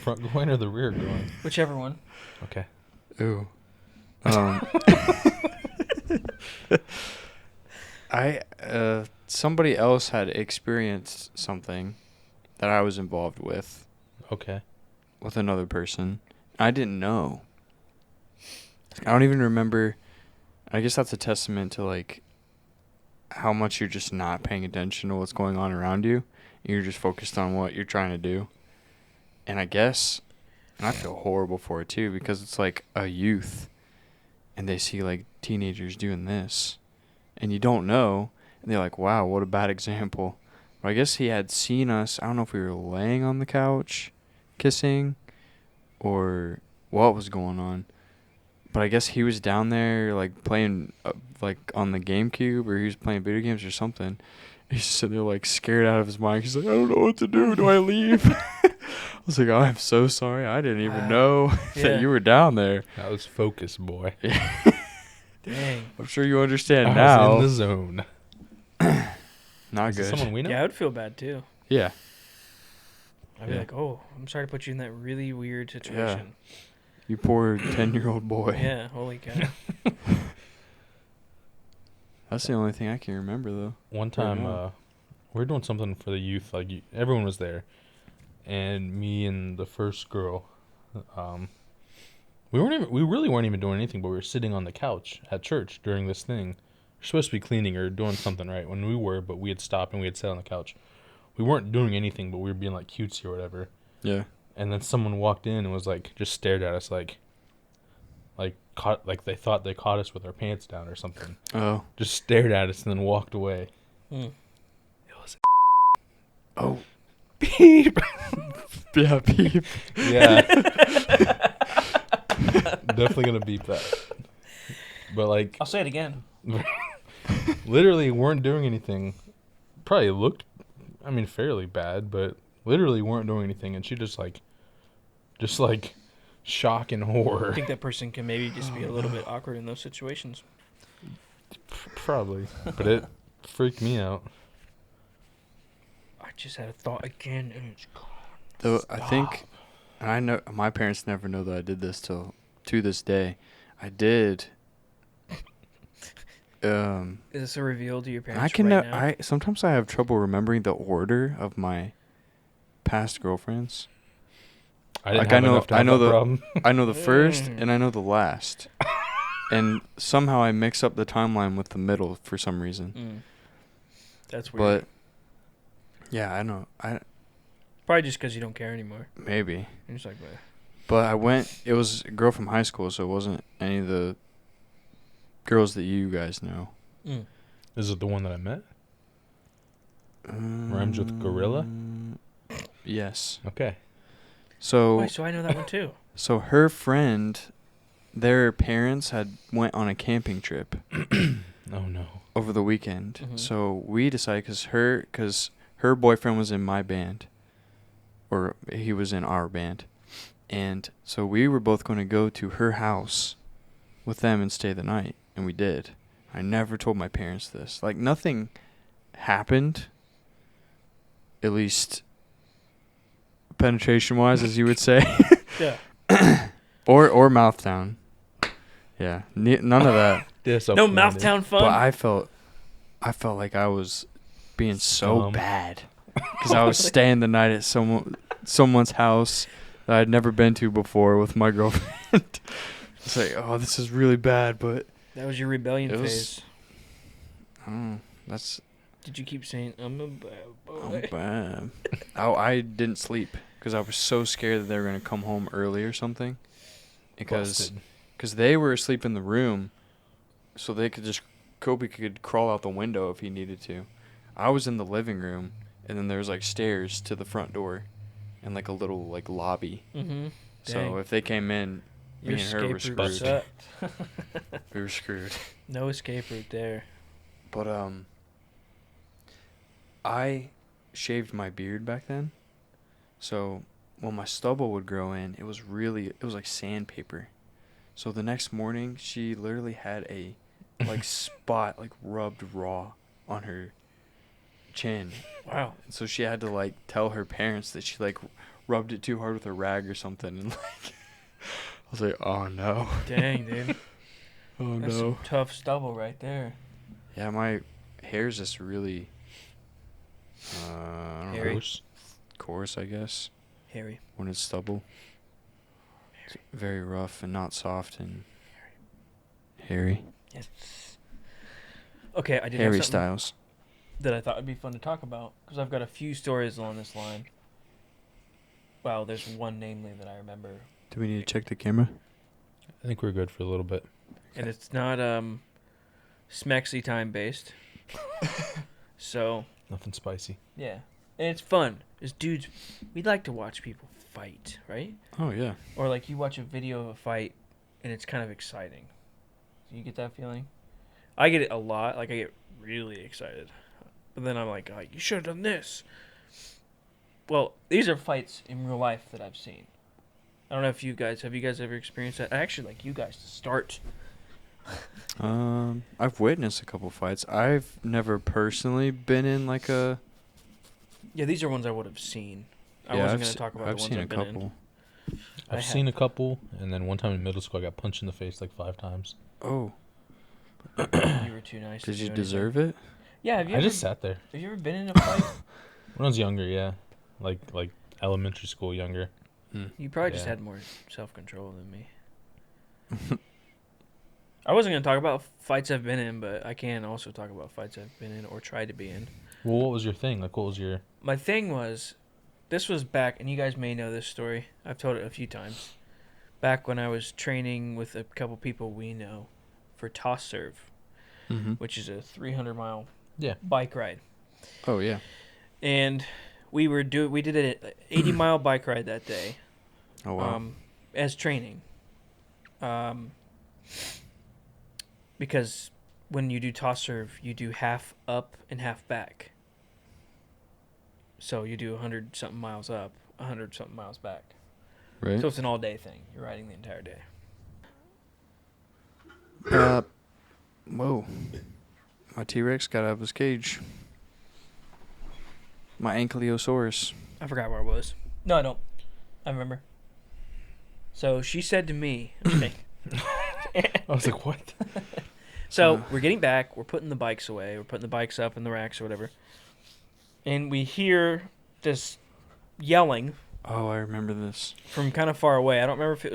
front groin or the rear groin. Whichever one. Okay. Ooh. Somebody else had experienced something that I was involved with Okay. another person. I didn't know. I don't even remember. I guess that's a testament to like how much you're just not paying attention to what's going on around you. You're just focused on what you're trying to do. And I guess, and I feel horrible for it too, because it's like a youth and they see like teenagers doing this and you don't know. And they're like, wow, what a bad example. But I guess he had seen us. I don't know if we were laying on the couch kissing or what was going on. But I guess he was down there like playing like on the GameCube, or he was playing video games or something. He's just sitting there like scared out of his mind. He's like, I don't know what to do. Do I leave? I was like, oh, I'm so sorry. I didn't even know that you were down there. That was focus, boy. Dang. I'm sure you understand I now. was in the zone. Not Is it good. someone we know? Yeah, I would feel bad too. Yeah. I'd be Yeah. like, oh, I'm sorry to put you in that really weird situation. You poor 10-year-old boy. Yeah, holy cow. That's the only thing I can remember, though. One time, now. we were doing something for the youth. Like everyone was there, and me and the first girl, we really weren't even doing anything. But we were sitting on the couch at church during this thing. We're supposed to be cleaning or doing something, right? When we were, but we had stopped and we had sat on the couch. We weren't doing anything, but we were being like cutesy or whatever. Yeah. And then someone walked in and was like, just stared at us like caught, like they thought they caught us with our pants down or something. Oh. Just stared at us and then walked away. Mm. It was Oh. beep. Yeah, beep. Yeah. Definitely gonna beep that. But like, I'll say it again. literally weren't doing anything. Probably looked, I mean, fairly bad, but literally weren't doing anything. And she just like shock and horror. I think that person can maybe just be a little bit awkward in those situations. Probably, but it freaked me out. I just had a thought again, and it's gone. Though I think, and I know my parents never know that I did this to this day. I did. Is this a reveal to your parents I can right now? I sometimes I have trouble remembering the order of my past girlfriends. I didn't Like, have I know- enough to I have know that the- problem. I know the first and I know the last. And somehow I mix up the timeline with the middle for some reason. That's weird. But yeah, I know. Probably just because you don't care anymore. Maybe. You're just like, "Meh." But it was a girl from high school, so it wasn't any of the girls that you guys know. Is it the one that I met? Rhymes with gorilla? Yes. Okay. So Wait, so I know that one too. so her friend, their parents had went on a camping trip Oh no. over the weekend. Mhm. So we decided because her boyfriend was in my band, or he was in our band, and so we were both going to go to her house with them and stay the night, and we did. I never told my parents this. Like, nothing happened, at least penetration wise, as you would say. Yeah. or mouth down. Yeah, none of that. No mouth town fun. But I felt like I was being so Scum. bad because I was staying the night at someone's house that I'd never been to before with my girlfriend. It's like, oh, this is really bad, but That was your rebellion It was- phase. I don't know. That's Did you keep saying, I'm a bad boy? bad. I didn't sleep because I was so scared that they were gonna come home early or something. Because they were asleep in the room, so they could just Kobe could crawl out the window if he needed to. I was in the living room, and then there was like stairs to the front door, and like a little like lobby. Mm-hmm. So if they came in, Your me and her were escape route screwed. sucked. We were screwed. No escape route there. But I shaved my beard back then. So when my stubble would grow in, it was like sandpaper. So the next morning, she literally had a like spot like rubbed raw on her chin. Wow. And so she had to like tell her parents that she like rubbed it too hard with a rag or something, and like I was like, oh no. Dang, dude. Oh That's no. some tough stubble right there. Yeah, my hair's just really I don't Hairy. know, coarse, I guess, Hairy. when it's stubble. It's very rough and not soft and hairy. Yes. Okay, I did have Harry something Styles. that I thought would be fun to talk about because I've got a few stories along this line. Well, there's one namely that I remember, Do we need to check the camera? I think we're good for a little bit. and it's not Smexy time based. So Nothing spicy. yeah, and it's fun. As dudes, we like to watch people fight, right? Oh yeah. Or like you watch a video of a fight, and it's kind of exciting. Do you get that feeling? I get it a lot. Like I get really excited, but then I'm like, oh, you should have done this. Well, these are fights in real life that I've seen. I don't know if you guys have ever experienced that. I actually like you guys to start. I've witnessed a couple fights. I've never personally been in like a. Yeah, these are ones I would have seen. I Yeah, wasn't I've going to talk about I've the ones seen I've a been couple. I I've have. seen a couple, and then one time in middle school, I got punched in the face like 5 times. Oh, in. You were too nice. did to you do deserve it? Yeah, have you I ever, just sat there. have you ever been in a fight? When I was younger, yeah. Like elementary school younger. You probably just Yeah. had more self-control than me. I wasn't going to talk about fights I've been in, but I can also talk about fights I've been in or tried to be in. Well, what was your thing? Like, what was your... My thing was, this was back, and you guys may know this story. I've told it a few times. Back when I was training with a couple people we know for toss serve, Mm-hmm. which is a 300-mile Yeah. bike ride. Oh yeah. And we did an 80-mile bike ride that day. Oh wow. As training. Because when you do toss serve, you do half up and half back. So you do 100-something miles up, 100-something miles back. Right. So it's an all-day thing. You're riding the entire day. Whoa. My T-Rex got out of his cage. My Ankylosaurus. I forgot where it was. No, I don't. I remember. So she said to me, I was like, what? so we're getting back. We're putting the bikes away. We're putting the bikes up in the racks or whatever. And we hear this yelling Oh, I remember this. from kind of far away. I don't remember if it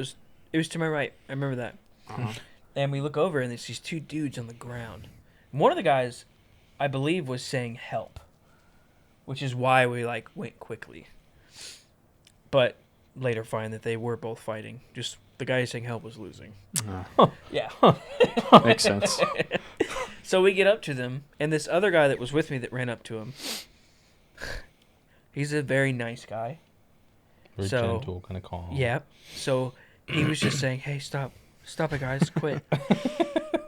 was to my right. I remember that. Uh-huh. And we look over and there's these 2 dudes on the ground. One of the guys, I believe, was saying help, which is why we like went quickly. But later find that they were both fighting. Just the guy saying help was losing. Yeah. Makes sense. So we get up to them, and this other guy that was with me that ran up to him, he's a very nice guy. Very So- gentle, kind of calm. Yeah. So he was just saying, hey, stop it, guys, quit.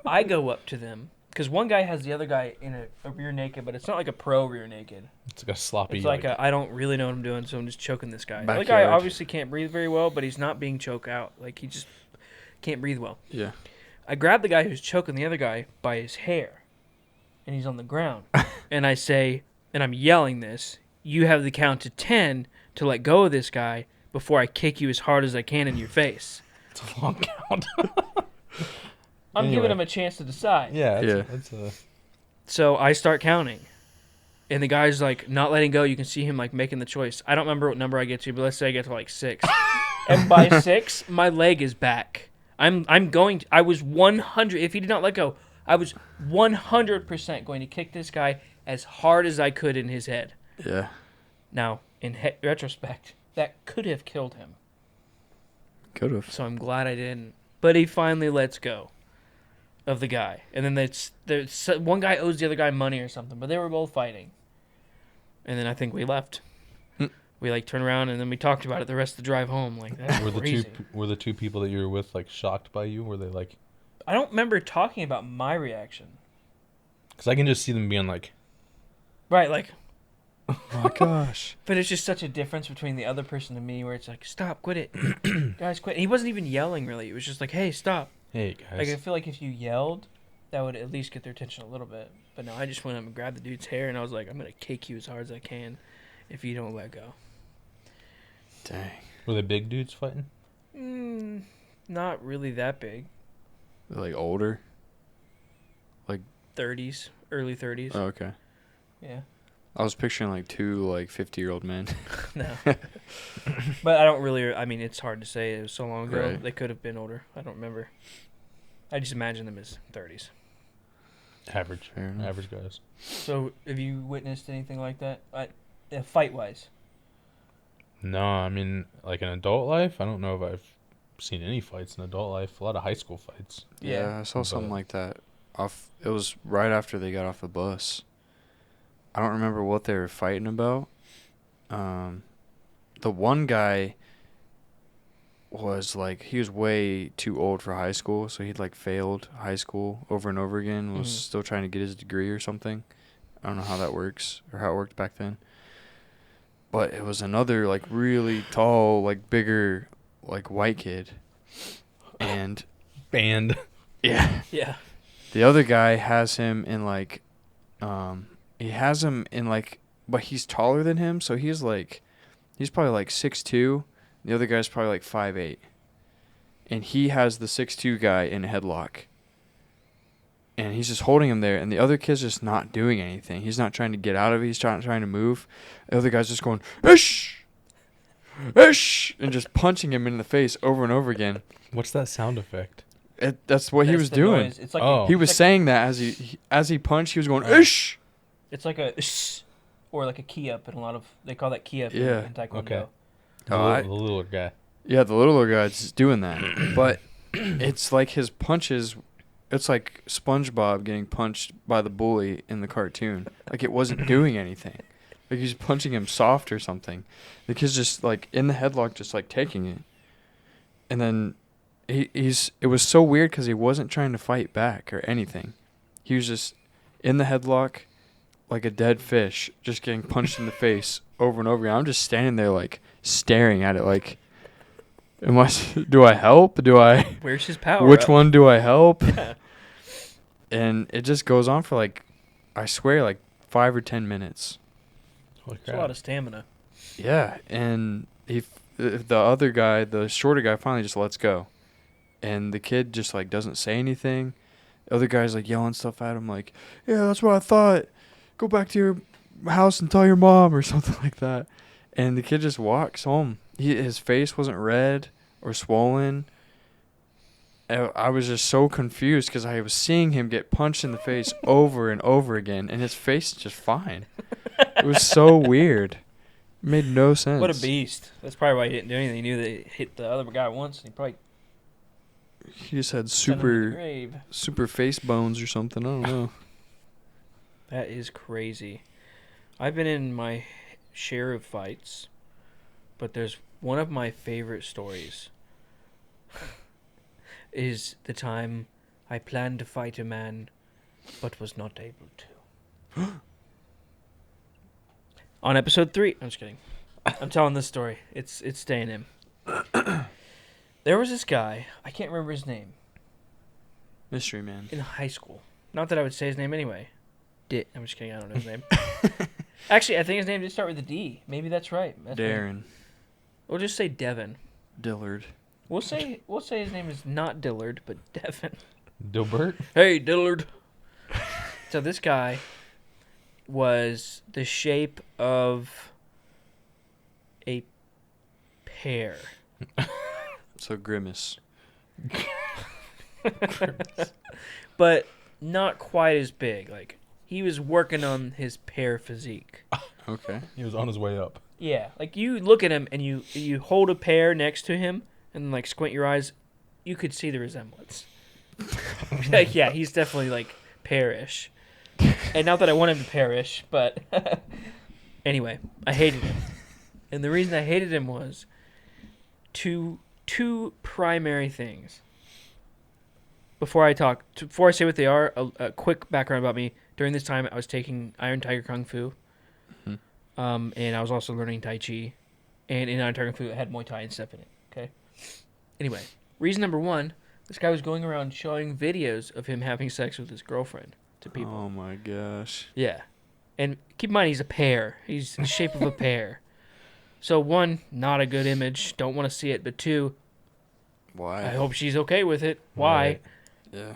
I go up to them, because one guy has the other guy in a rear naked, but it's not like a pro rear naked. It's like a sloppy... It's like I don't really know what I'm doing, so I'm just choking this guy. The other guy Backyard. obviously can't breathe very well, but he's not being choked out. Like, he just can't breathe well. Yeah. I grab the guy who's choking the other guy by his hair, and he's on the ground. And I say, and I'm yelling this, you have the count to 10 to let go of this guy before I kick you as hard as I can in your face. It's a long count. I'm Anyway. giving him a chance to decide. Yeah, Yeah. It's a... So I start counting. And the guy's like not letting go. You can see him like making the choice. I don't remember what number I get to, but let's say I get to like 6. And by 6, my leg is back. I was 100. If he did not let go, I was 100% going to kick this guy as hard as I could in his head. Yeah. Now, in retrospect, that could have killed him. Could have. So I'm glad I didn't. But he finally lets go of the guy. And then there's one guy owes the other guy money or something, but they were both fighting. And then I think we left. We like turned around and then we talked about it the rest of the drive home. Like that's Were crazy. the 2 people that you were with like shocked by you? Were they like... I don't remember talking about my reaction. Because I can just see them being like... Right, like Oh my gosh. But it's just such a difference between the other person and me, where it's like, stop, quit it, guys, quit. And he wasn't even yelling really. It was just like, hey, stop. Hey Like I guys. feel like if you yelled, that would at least get their attention a little bit. But no, I just went up and grabbed the dude's hair, and I was like, I'm gonna kick you as hard as I can, if you don't let go. Dang. Were they big dudes fighting? Not really that big. They're like older. 30s, early 30s. Oh, okay. Yeah. I was picturing like two like 50-year-old men. No. But I don't really. I mean, it's hard to say. It was so long ago. Right. They could have been older. I don't remember. I just imagine them as 30s. Average. Fair enough. Average guys. So, have you witnessed anything like that? Fight-wise? No, I mean, like in adult life, I don't know if I've seen any fights in adult life. A lot of high school fights. Yeah, I saw something But- like that. It was right after they got off the bus. I don't remember what they were fighting about. The one guy was like, he was way too old for high school, so he'd like failed high school over and over again, was Mhm. still trying to get his degree or something. I don't know how that works or how it worked back then. But it was another like really tall, like bigger, like white kid. And Banned. yeah. Yeah. The other guy has him in like, he has him in like, but he's taller than him, so he's probably like 6'2". The other guy's probably like 5'8", and he has the 6'2" guy in a headlock, and he's just holding him there, and the other kid's just not doing anything. He's not trying to get out of it. He's trying to move. The other guy's just going, ish, ish, and just punching him in the face over and over again. What's that sound effect? That's what he That's was the doing. noise. It's like Oh. He was it's like, saying that as he punched, he was going, ish. it's like a or like a key up, and a lot of they call that key up Yeah. in Taekwondo. Okay. Oh, The littler guy. Yeah, the littler guy's doing that. But it's like his punches, it's like SpongeBob getting punched by the bully in the cartoon. Like it wasn't doing anything. Like he's punching him soft or something. The kid's just like in the headlock, just like taking it. And then it was so weird because he wasn't trying to fight back or anything. He was just in the headlock like a dead fish, just getting punched in the face over and over again. I'm just standing there like staring at it like, do I help? Where's his power? Which up? one do I help? Yeah. And it just goes on for like, I swear, like 5 or 10 minutes. Holy It's a crap. lot of stamina. Yeah, and the other guy, the shorter guy, finally just lets go, and the kid just like doesn't say anything. The other guy's like yelling stuff at him, like, "Yeah, that's what I thought. Go back to your house and tell your mom," or something like that. And the kid just walks home. His face wasn't red or swollen. I was just so confused because I was seeing him get punched in the face over and over again, and his face is just fine. It was so weird. It made no sense. What a beast. That's probably why he didn't do anything. He knew that he hit the other guy once, and he probably He just had sent him to the super grave. super face bones or something. I don't know. That is crazy. I've been in my share of fights, but there's one of my favorite stories is the time I planned to fight a man but was not able to. On episode 3. I'm just kidding. I'm telling this story. It's staying in. There was this guy, I can't remember his name, Mystery Man. in high school. Not that I would say his name anyway. I'm just kidding, I don't know his name. Actually, I think his name did start with a D. Maybe that's right. Darren. We'll just say Devin. Dillard. We'll say his name is not Dillard, but Devin. Dilbert? Hey, Dillard. So this guy was the shape of a pear. So Grimace. But not quite as big. Like, he was working on his pear physique. Okay. He was on his way up. Yeah, like you look at him and you hold a pear next to him and like squint your eyes, you could see the resemblance. Like, yeah, he's definitely like pearish. And not that I want him to perish, but anyway, I hated him. And the reason I hated him was two primary things. Before I say what they are, a quick background about me. During this time, I was taking Iron Tiger Kung Fu. Mhm. And I was also learning Tai Chi. And in Antarctic food, it had Muay Thai and stuff in it. Okay. Anyway, reason number one, this guy was going around showing videos of him having sex with his girlfriend to people. Oh my gosh. Yeah. And keep in mind, he's a pear. He's the shape of a pear. So, one, not a good image. Don't want to see it. But two, Why? I hope she's okay with it. Why? Right. Yeah.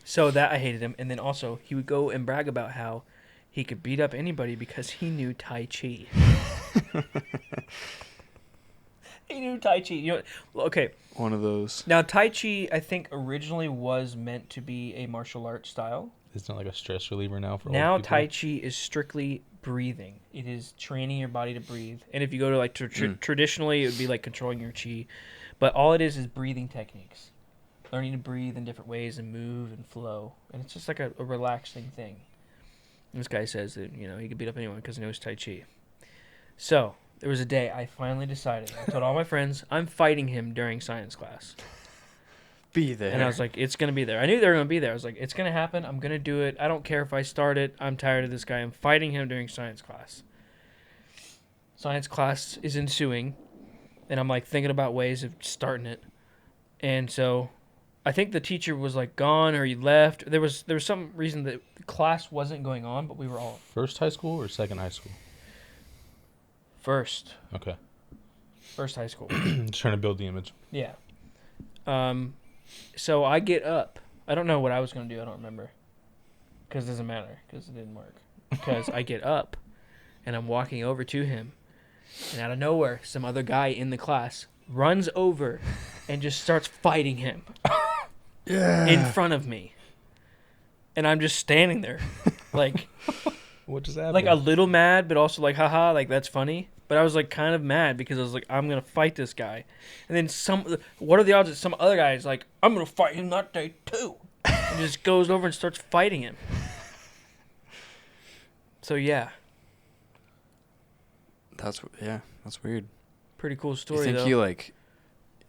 So that I hated him. And then also, he would go and brag about how he could beat up anybody because he knew Tai Chi. He knew Tai Chi. You know, okay. One of those. Now, Tai Chi, I think, originally was meant to be a martial arts style. It's not like a stress reliever now for Now, old people. Tai Chi is strictly breathing. It is training your body to breathe. And if you go to, like, traditionally, it would be, like, controlling your chi. But all it is breathing techniques. Learning to breathe in different ways and move and flow. And it's just like a relaxing thing. And this guy says that, you know, he could beat up anyone because he knows Tai Chi. So, there was a day I finally decided. I told all my friends, I'm fighting him during science class. Be there. And I was like, it's going to be there. I knew they were going to be there. I was like, it's going to happen. I'm going to do it. I don't care if I start it. I'm tired of this guy. I'm fighting him during science class. Science class is ensuing. And I'm like thinking about ways of starting it. And so I think the teacher was like gone or he left. There was some reason that the class wasn't going on, but we were all First high school or second high school? first Okay. high school. Just trying to build the image. Yeah. So I get up. I don't know what I was going to do. I don't remember. Because it doesn't matter. Because it didn't work. Because I get up, and I'm walking over to him. And out of nowhere, some other guy in the class runs over and just starts fighting him. Yeah. In front of me. And I'm just standing there. Like, What just happened? like a little mad, but also like, haha, like that's funny. But I was like kind of mad because I was like, I'm gonna fight this guy, and then what are the odds that some other guy is like, I'm gonna fight him that day too, and just goes over and starts fighting him. So yeah, That's weird. pretty cool You story think though. you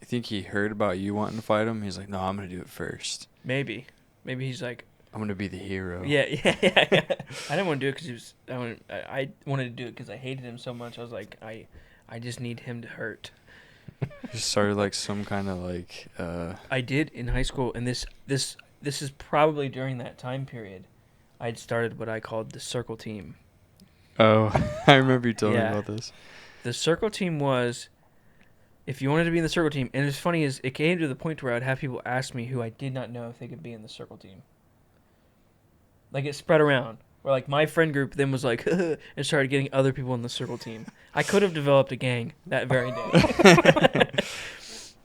think he heard about you wanting to fight him? He's like, no, I'm gonna do it first. Maybe he's like, I'm gonna be the hero. yeah. I didn't want to do it because I wanted to do it because I hated him so much. I was like, I just need him to hurt. Just started like some kind of like. I did in high school, and this is probably during that time period. I'd started what I called the circle team. Oh, I remember you telling me Yeah. about this. The circle team was, if you wanted to be in the circle team, and it's funny is it came to the point where I'd have people ask me who I did not know if they could be in the circle team. Like it spread around. Where like my friend group then was like, and started getting other people in the circle team. I could have developed a gang that very day.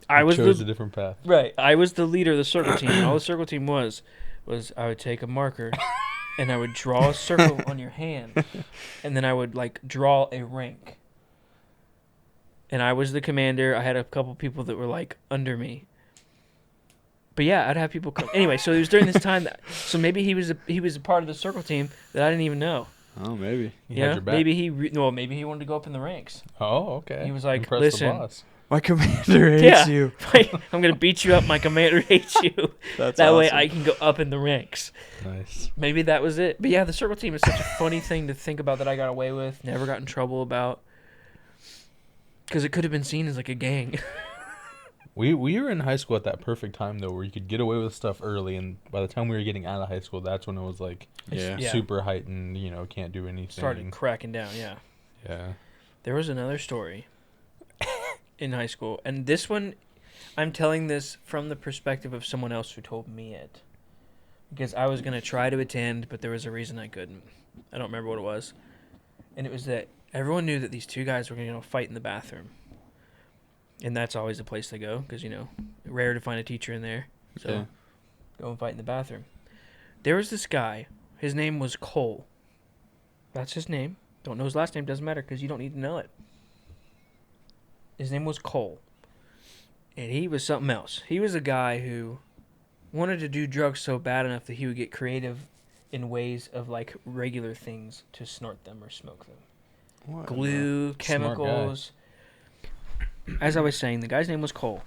I was chose a different path. Right. I was the leader of the circle team. And all the circle team was I would take a marker and I would draw a circle on your hand. And then I would like draw a rank. And I was the commander. I had a couple people that were like under me. But yeah, I'd have people come. Anyway, so it was during this time so maybe he was a part of the circle team that I didn't even know. Oh, maybe. He had your back. Maybe maybe he wanted to go up in the ranks. Oh, okay. He was like, Impress "Listen." the boss. My commander hates Yeah. you. I'm going to beat you up. My commander hates you. That's That way awesome. I can go up in the ranks. Nice. Maybe that was it. But yeah, the circle team is such a funny thing to think about that I got away with, never got in trouble about. Because it could have been seen as like a gang. We were in high school at that perfect time though, where you could get away with stuff early, and by the time we were getting out of high school, that's when it was like Yeah. Yeah. super heightened. Can't do anything. Started cracking down, yeah. Yeah. There was another story in high school. And this one, I'm telling this from the perspective of someone else who told me it. Because I was going to try to attend, but there was a reason I couldn't. I don't remember what it was. And it was that everyone knew that these two guys were going to go fight in the bathroom. And that's always the place they go, because, rare to find a teacher in there. So Yeah. go and fight in the bathroom. There was this guy. His name was Cole. That's his name. Don't know his last name. Doesn't matter, because you don't need to know it. His name was Cole. And he was something else. He was a guy who wanted to do drugs so bad enough that he would get creative in ways of, like, regular things to snort them or smoke them. What? Glue, Smart guy. chemicals. As I was saying, the guy's name was Cole.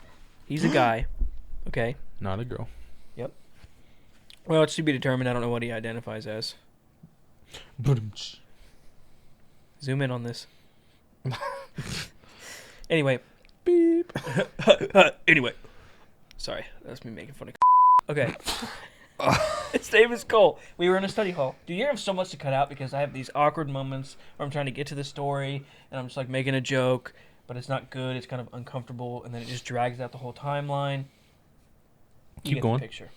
He's a guy. Okay. Not a girl. Well, it's to be determined. I don't know what he identifies as. Ba-dum-tsh. Zoom in on this. Anyway. Beep. Anyway. Sorry, that's me making fun of. Okay. His name is Cole. We were in a study hall. Dude, you have so much to cut out because I have these awkward moments where I'm trying to get to the story and I'm just like making a joke, but it's not good. It's kind of uncomfortable, and then it just drags out the whole timeline. You Keep get going. the picture.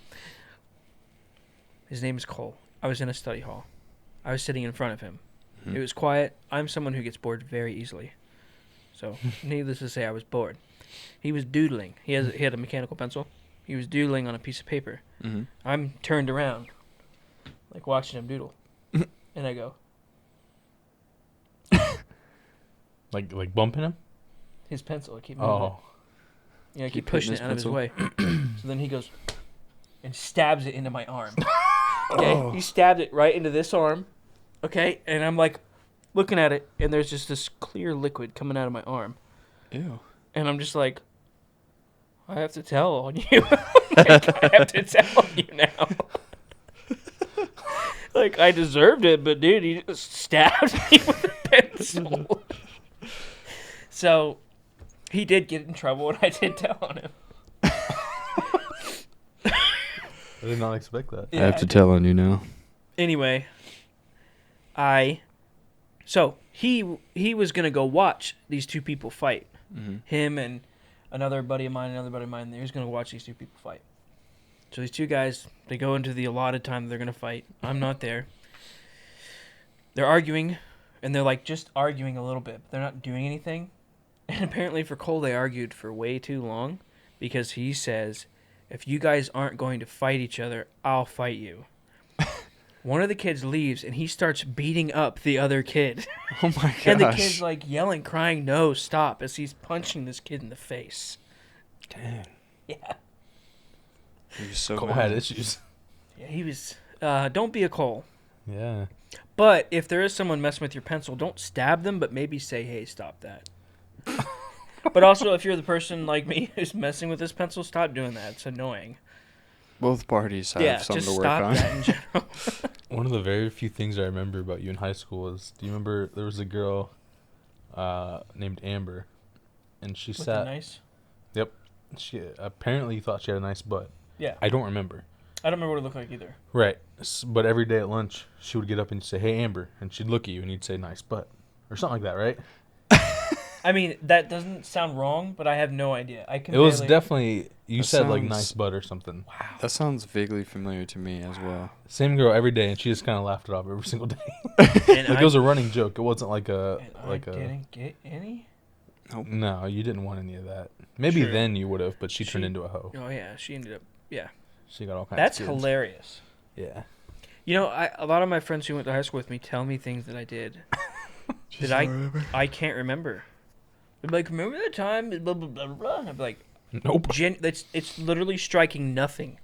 His name is Cole. I was in a study hall. I was sitting in front of him. Mhm. It was quiet. I'm someone who gets bored very easily. So, needless to say, I was bored. He was doodling. He had a mechanical pencil. He was doodling on a piece of paper. Mm-hmm. I'm turned around, like watching him doodle. And I go, Like bumping him? his pencil. I keep moving. Oh. I keep Keep pushing it hitting out of his his way. So then he goes and stabs it into my arm. Okay? Oh. He stabbed it right into this arm. Okay? And I'm like looking at it, and there's just this clear liquid coming out of my arm. Ew. And I'm just like, I have to tell on you. Like, I have to tell on you now. Like, I deserved it, but dude, he just stabbed me with a pencil. So, he did get in trouble, and I did tell on him. I did not expect that. I have to tell on you now. Anyway, so he was gonna go watch these two people fight. Mm-hmm. Him and another buddy of mine, they was gonna watch these two people fight. So these two guys, they go into the allotted time that they're gonna fight. I'm not there. They're arguing, and they're like just arguing a little bit. But they're not doing anything. And apparently for Cole, they argued for way too long because he says, if you guys aren't going to fight each other, I'll fight you. One of the kids leaves, and he starts beating up the other kid. Oh my gosh. And the kid's like yelling, crying, no, stop, as he's punching this kid in the face. Dang. Yeah. He was so Cole mad. had issues. Yeah, he was, don't be a Cole. Yeah. But if there is someone messing with your pencil, don't stab them, but maybe say, hey, stop that. But also, if you're the person like me who's messing with this pencil, stop doing that. It's annoying. Both parties have Yeah, something just to work stop on. that in general. One of the very few things I remember about you in high school is, do you remember there was a girl named Amber, and she With the sat. nice. She apparently thought she had a nice butt. Yeah. I don't remember. I don't remember what it looked like either. Right. But every day at lunch, she would get up and say, "Hey, Amber," and she'd look at you, and you'd say, "Nice butt," or something like that, right? I mean, that doesn't sound wrong, but I have no idea. I can It was barely- definitely you That said like sounds- nice butt or something. Wow. That sounds vaguely familiar to me as well. Same girl every day, and she just kind of laughed it off every single day. And Like I, it was a running joke. It wasn't like a and like I a. didn't get any. No, you didn't want any of that. Maybe True. then you would have, but she turned She- into a hoe. Oh yeah, she ended up. Yeah, She got all kinds. that's of kids. hilarious. Yeah. You know, a lot of my friends who went to high school with me tell me things that I did that I can't remember. They'd be like, remember that time? Blah blah blah blah. And I'd be like, Nope. it's literally striking nothing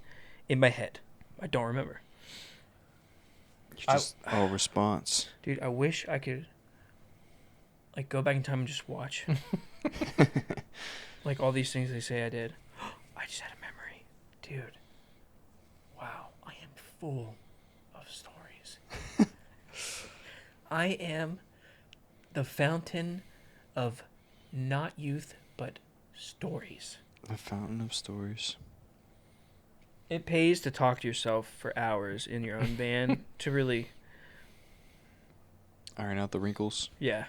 in my head. I don't remember. Response. Dude, I wish I could like go back in time and just watch like all these things they say I did. I just had a memory. Dude. Wow, I am full of stories. I am the fountain of not youth but stories. The fountain of stories. It pays to talk to yourself for hours in your own van to really, Iron out the wrinkles. yeah.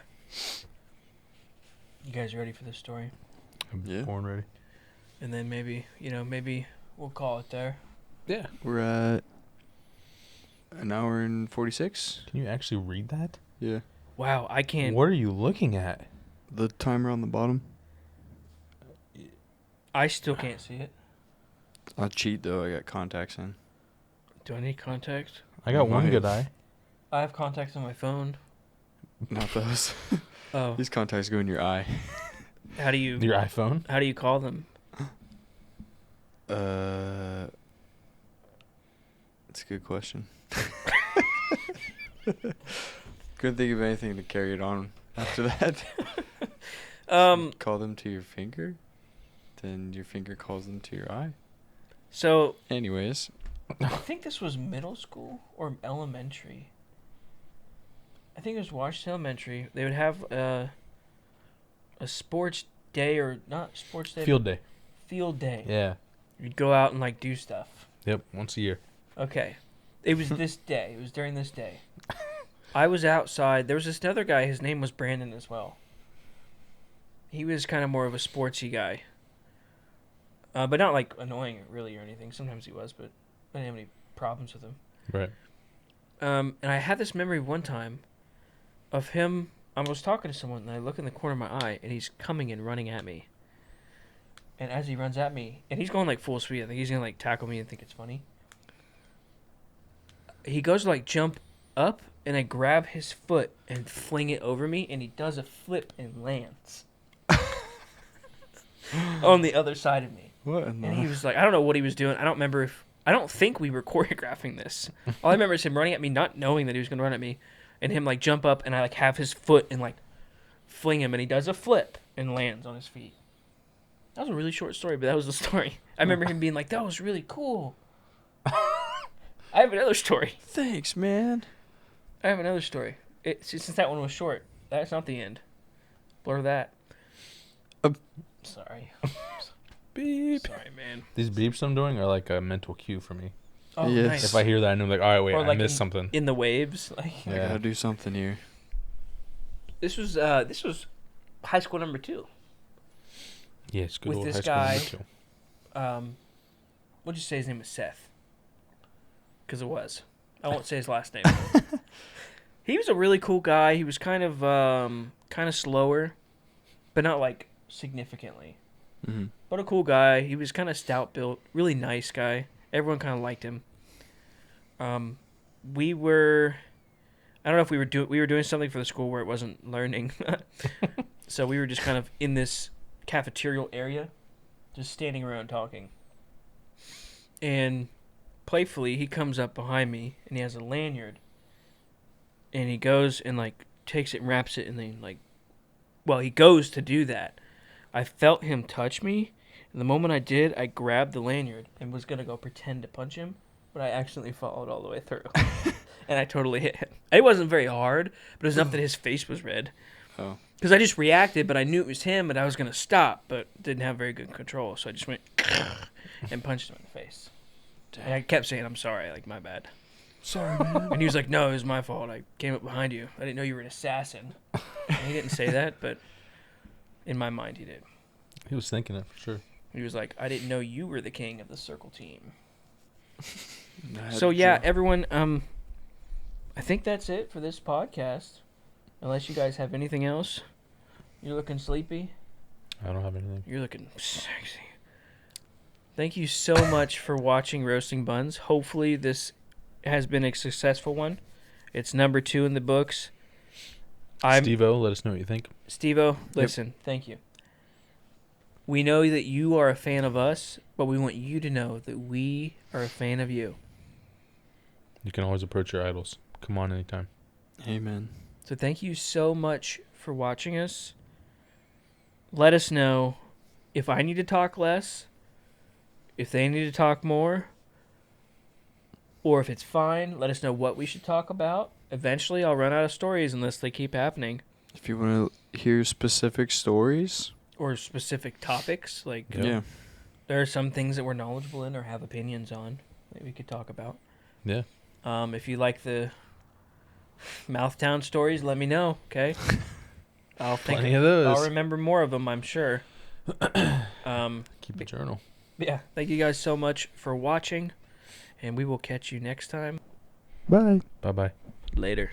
You guys ready for this story? I'm Yeah. born ready. And then maybe we'll call it there. Yeah. We're at an hour and 46. Can you actually read that? Yeah. Wow, I can't. What are you looking at? The timer on the bottom. I still can't see it. I'll cheat though. I got contacts in. Do I need contacts? I got one Right. good eye. I have contacts on my phone. Not those. Oh, These contacts go in your eye. how do you Your iPhone? how do you call them? That's a good question. Couldn't think of anything to carry it on after that. Call them to your finger, then your finger calls them to your eye. So Anyways, I think this was middle school or elementary. I think it was Washington Elementary. They would have a sports day, or not sports day. Field day. Field day. Yeah. You'd go out and like do stuff. Yep. Once a year. Okay. It was this day. It was during this day. I was outside. There was this other guy. His name was Brandon as well. He was kind of more of a sportsy guy. But not like annoying really or anything. Sometimes he was, but I didn't have any problems with him. Right. And I had this memory one time of him. I was talking to someone, and I look in the corner of my eye, and he's coming and running at me. And as he runs at me, and he's going like full speed, I think he's gonna like tackle me and think it's funny. He goes to like jump up, and I grab his foot and fling it over me, and he does a flip and lands on the other side of me. What? And he was like, I don't know what he was doing. I don't think we were choreographing this. All I remember is him running at me, not knowing that he was going to run at me, and him like jump up, and I like have his foot and like fling him, and he does a flip and lands on his feet. That was a really short story, but that was the story. I remember him being like, that was really cool. I have another story. Thanks, man. I have another story. Since that one was short, that's not the end. Blur that. Sorry. Beep. Sorry, man. These beeps I'm doing are like a mental cue for me. Oh, Yes. nice. If I hear that, I know like, all right, wait, Or I like missed something. in the waves. Like, I Yeah. gotta do something here. this was high school number 2. Yeah, it's good With old this high school guy. number 2. What'd you say his name was? Seth. Because it was. I won't say his last name. He was a really cool guy. He was kind of slower, but not like significantly. Mm-hmm. But a cool guy. He was kind of stout built, really nice guy. Everyone kind of liked him. We were, I don't know if we were doing something for the school where it wasn't learning. So we were just kind of in this cafeterial area, just standing around talking. And playfully, he comes up behind me, and he has a lanyard. And he goes and, like, takes it and wraps it, and then, like, well, he goes to do that. I felt him touch me, and the moment I did, I grabbed the lanyard and was going to go pretend to punch him, but I accidentally followed all the way through. And I totally hit him. It wasn't very hard, but it was enough that his face was red. Oh. Because I just reacted, but I knew it was him, but I was going to stop, but didn't have very good control, so I just went and punched him in the face. And I kept saying, I'm sorry, like, my bad. Sorry, man. And he was like, no, it was my fault. I came up behind you. I didn't know you were an assassin. And he didn't say that, but in my mind he did. He was thinking it for sure. He was like, I didn't know you were the king of the circle team. I had So to yeah, draw. everyone, I think that's it for this podcast. Unless you guys have anything else. You're looking sleepy. I don't have anything. You're looking sexy. Thank you so much for watching Roasting Buns. Hopefully this has been a successful one. It's number 2 in the books. Steve-O, let us know what you think. Steve-O, listen, thank you. We know that you are a fan of us, but we want you to know that we are a fan of you. You can always approach your idols. Come on anytime. Amen. So thank you so much for watching us. Let us know if I need to talk less, if they need to talk more, or if it's fine. Let us know what we should talk about. Eventually, I'll run out of stories unless they keep happening. If you want to hear specific stories, Or specific topics. Like, Yeah. there are some things that we're knowledgeable in or have opinions on that we could talk about. Yeah. If you like the Mouthtown stories, let me know, okay? Plenty of those. I'll remember more of them, I'm sure. Keep a journal. Yeah, thank you guys so much for watching, and we will catch you next time. bye. Bye-bye. Later.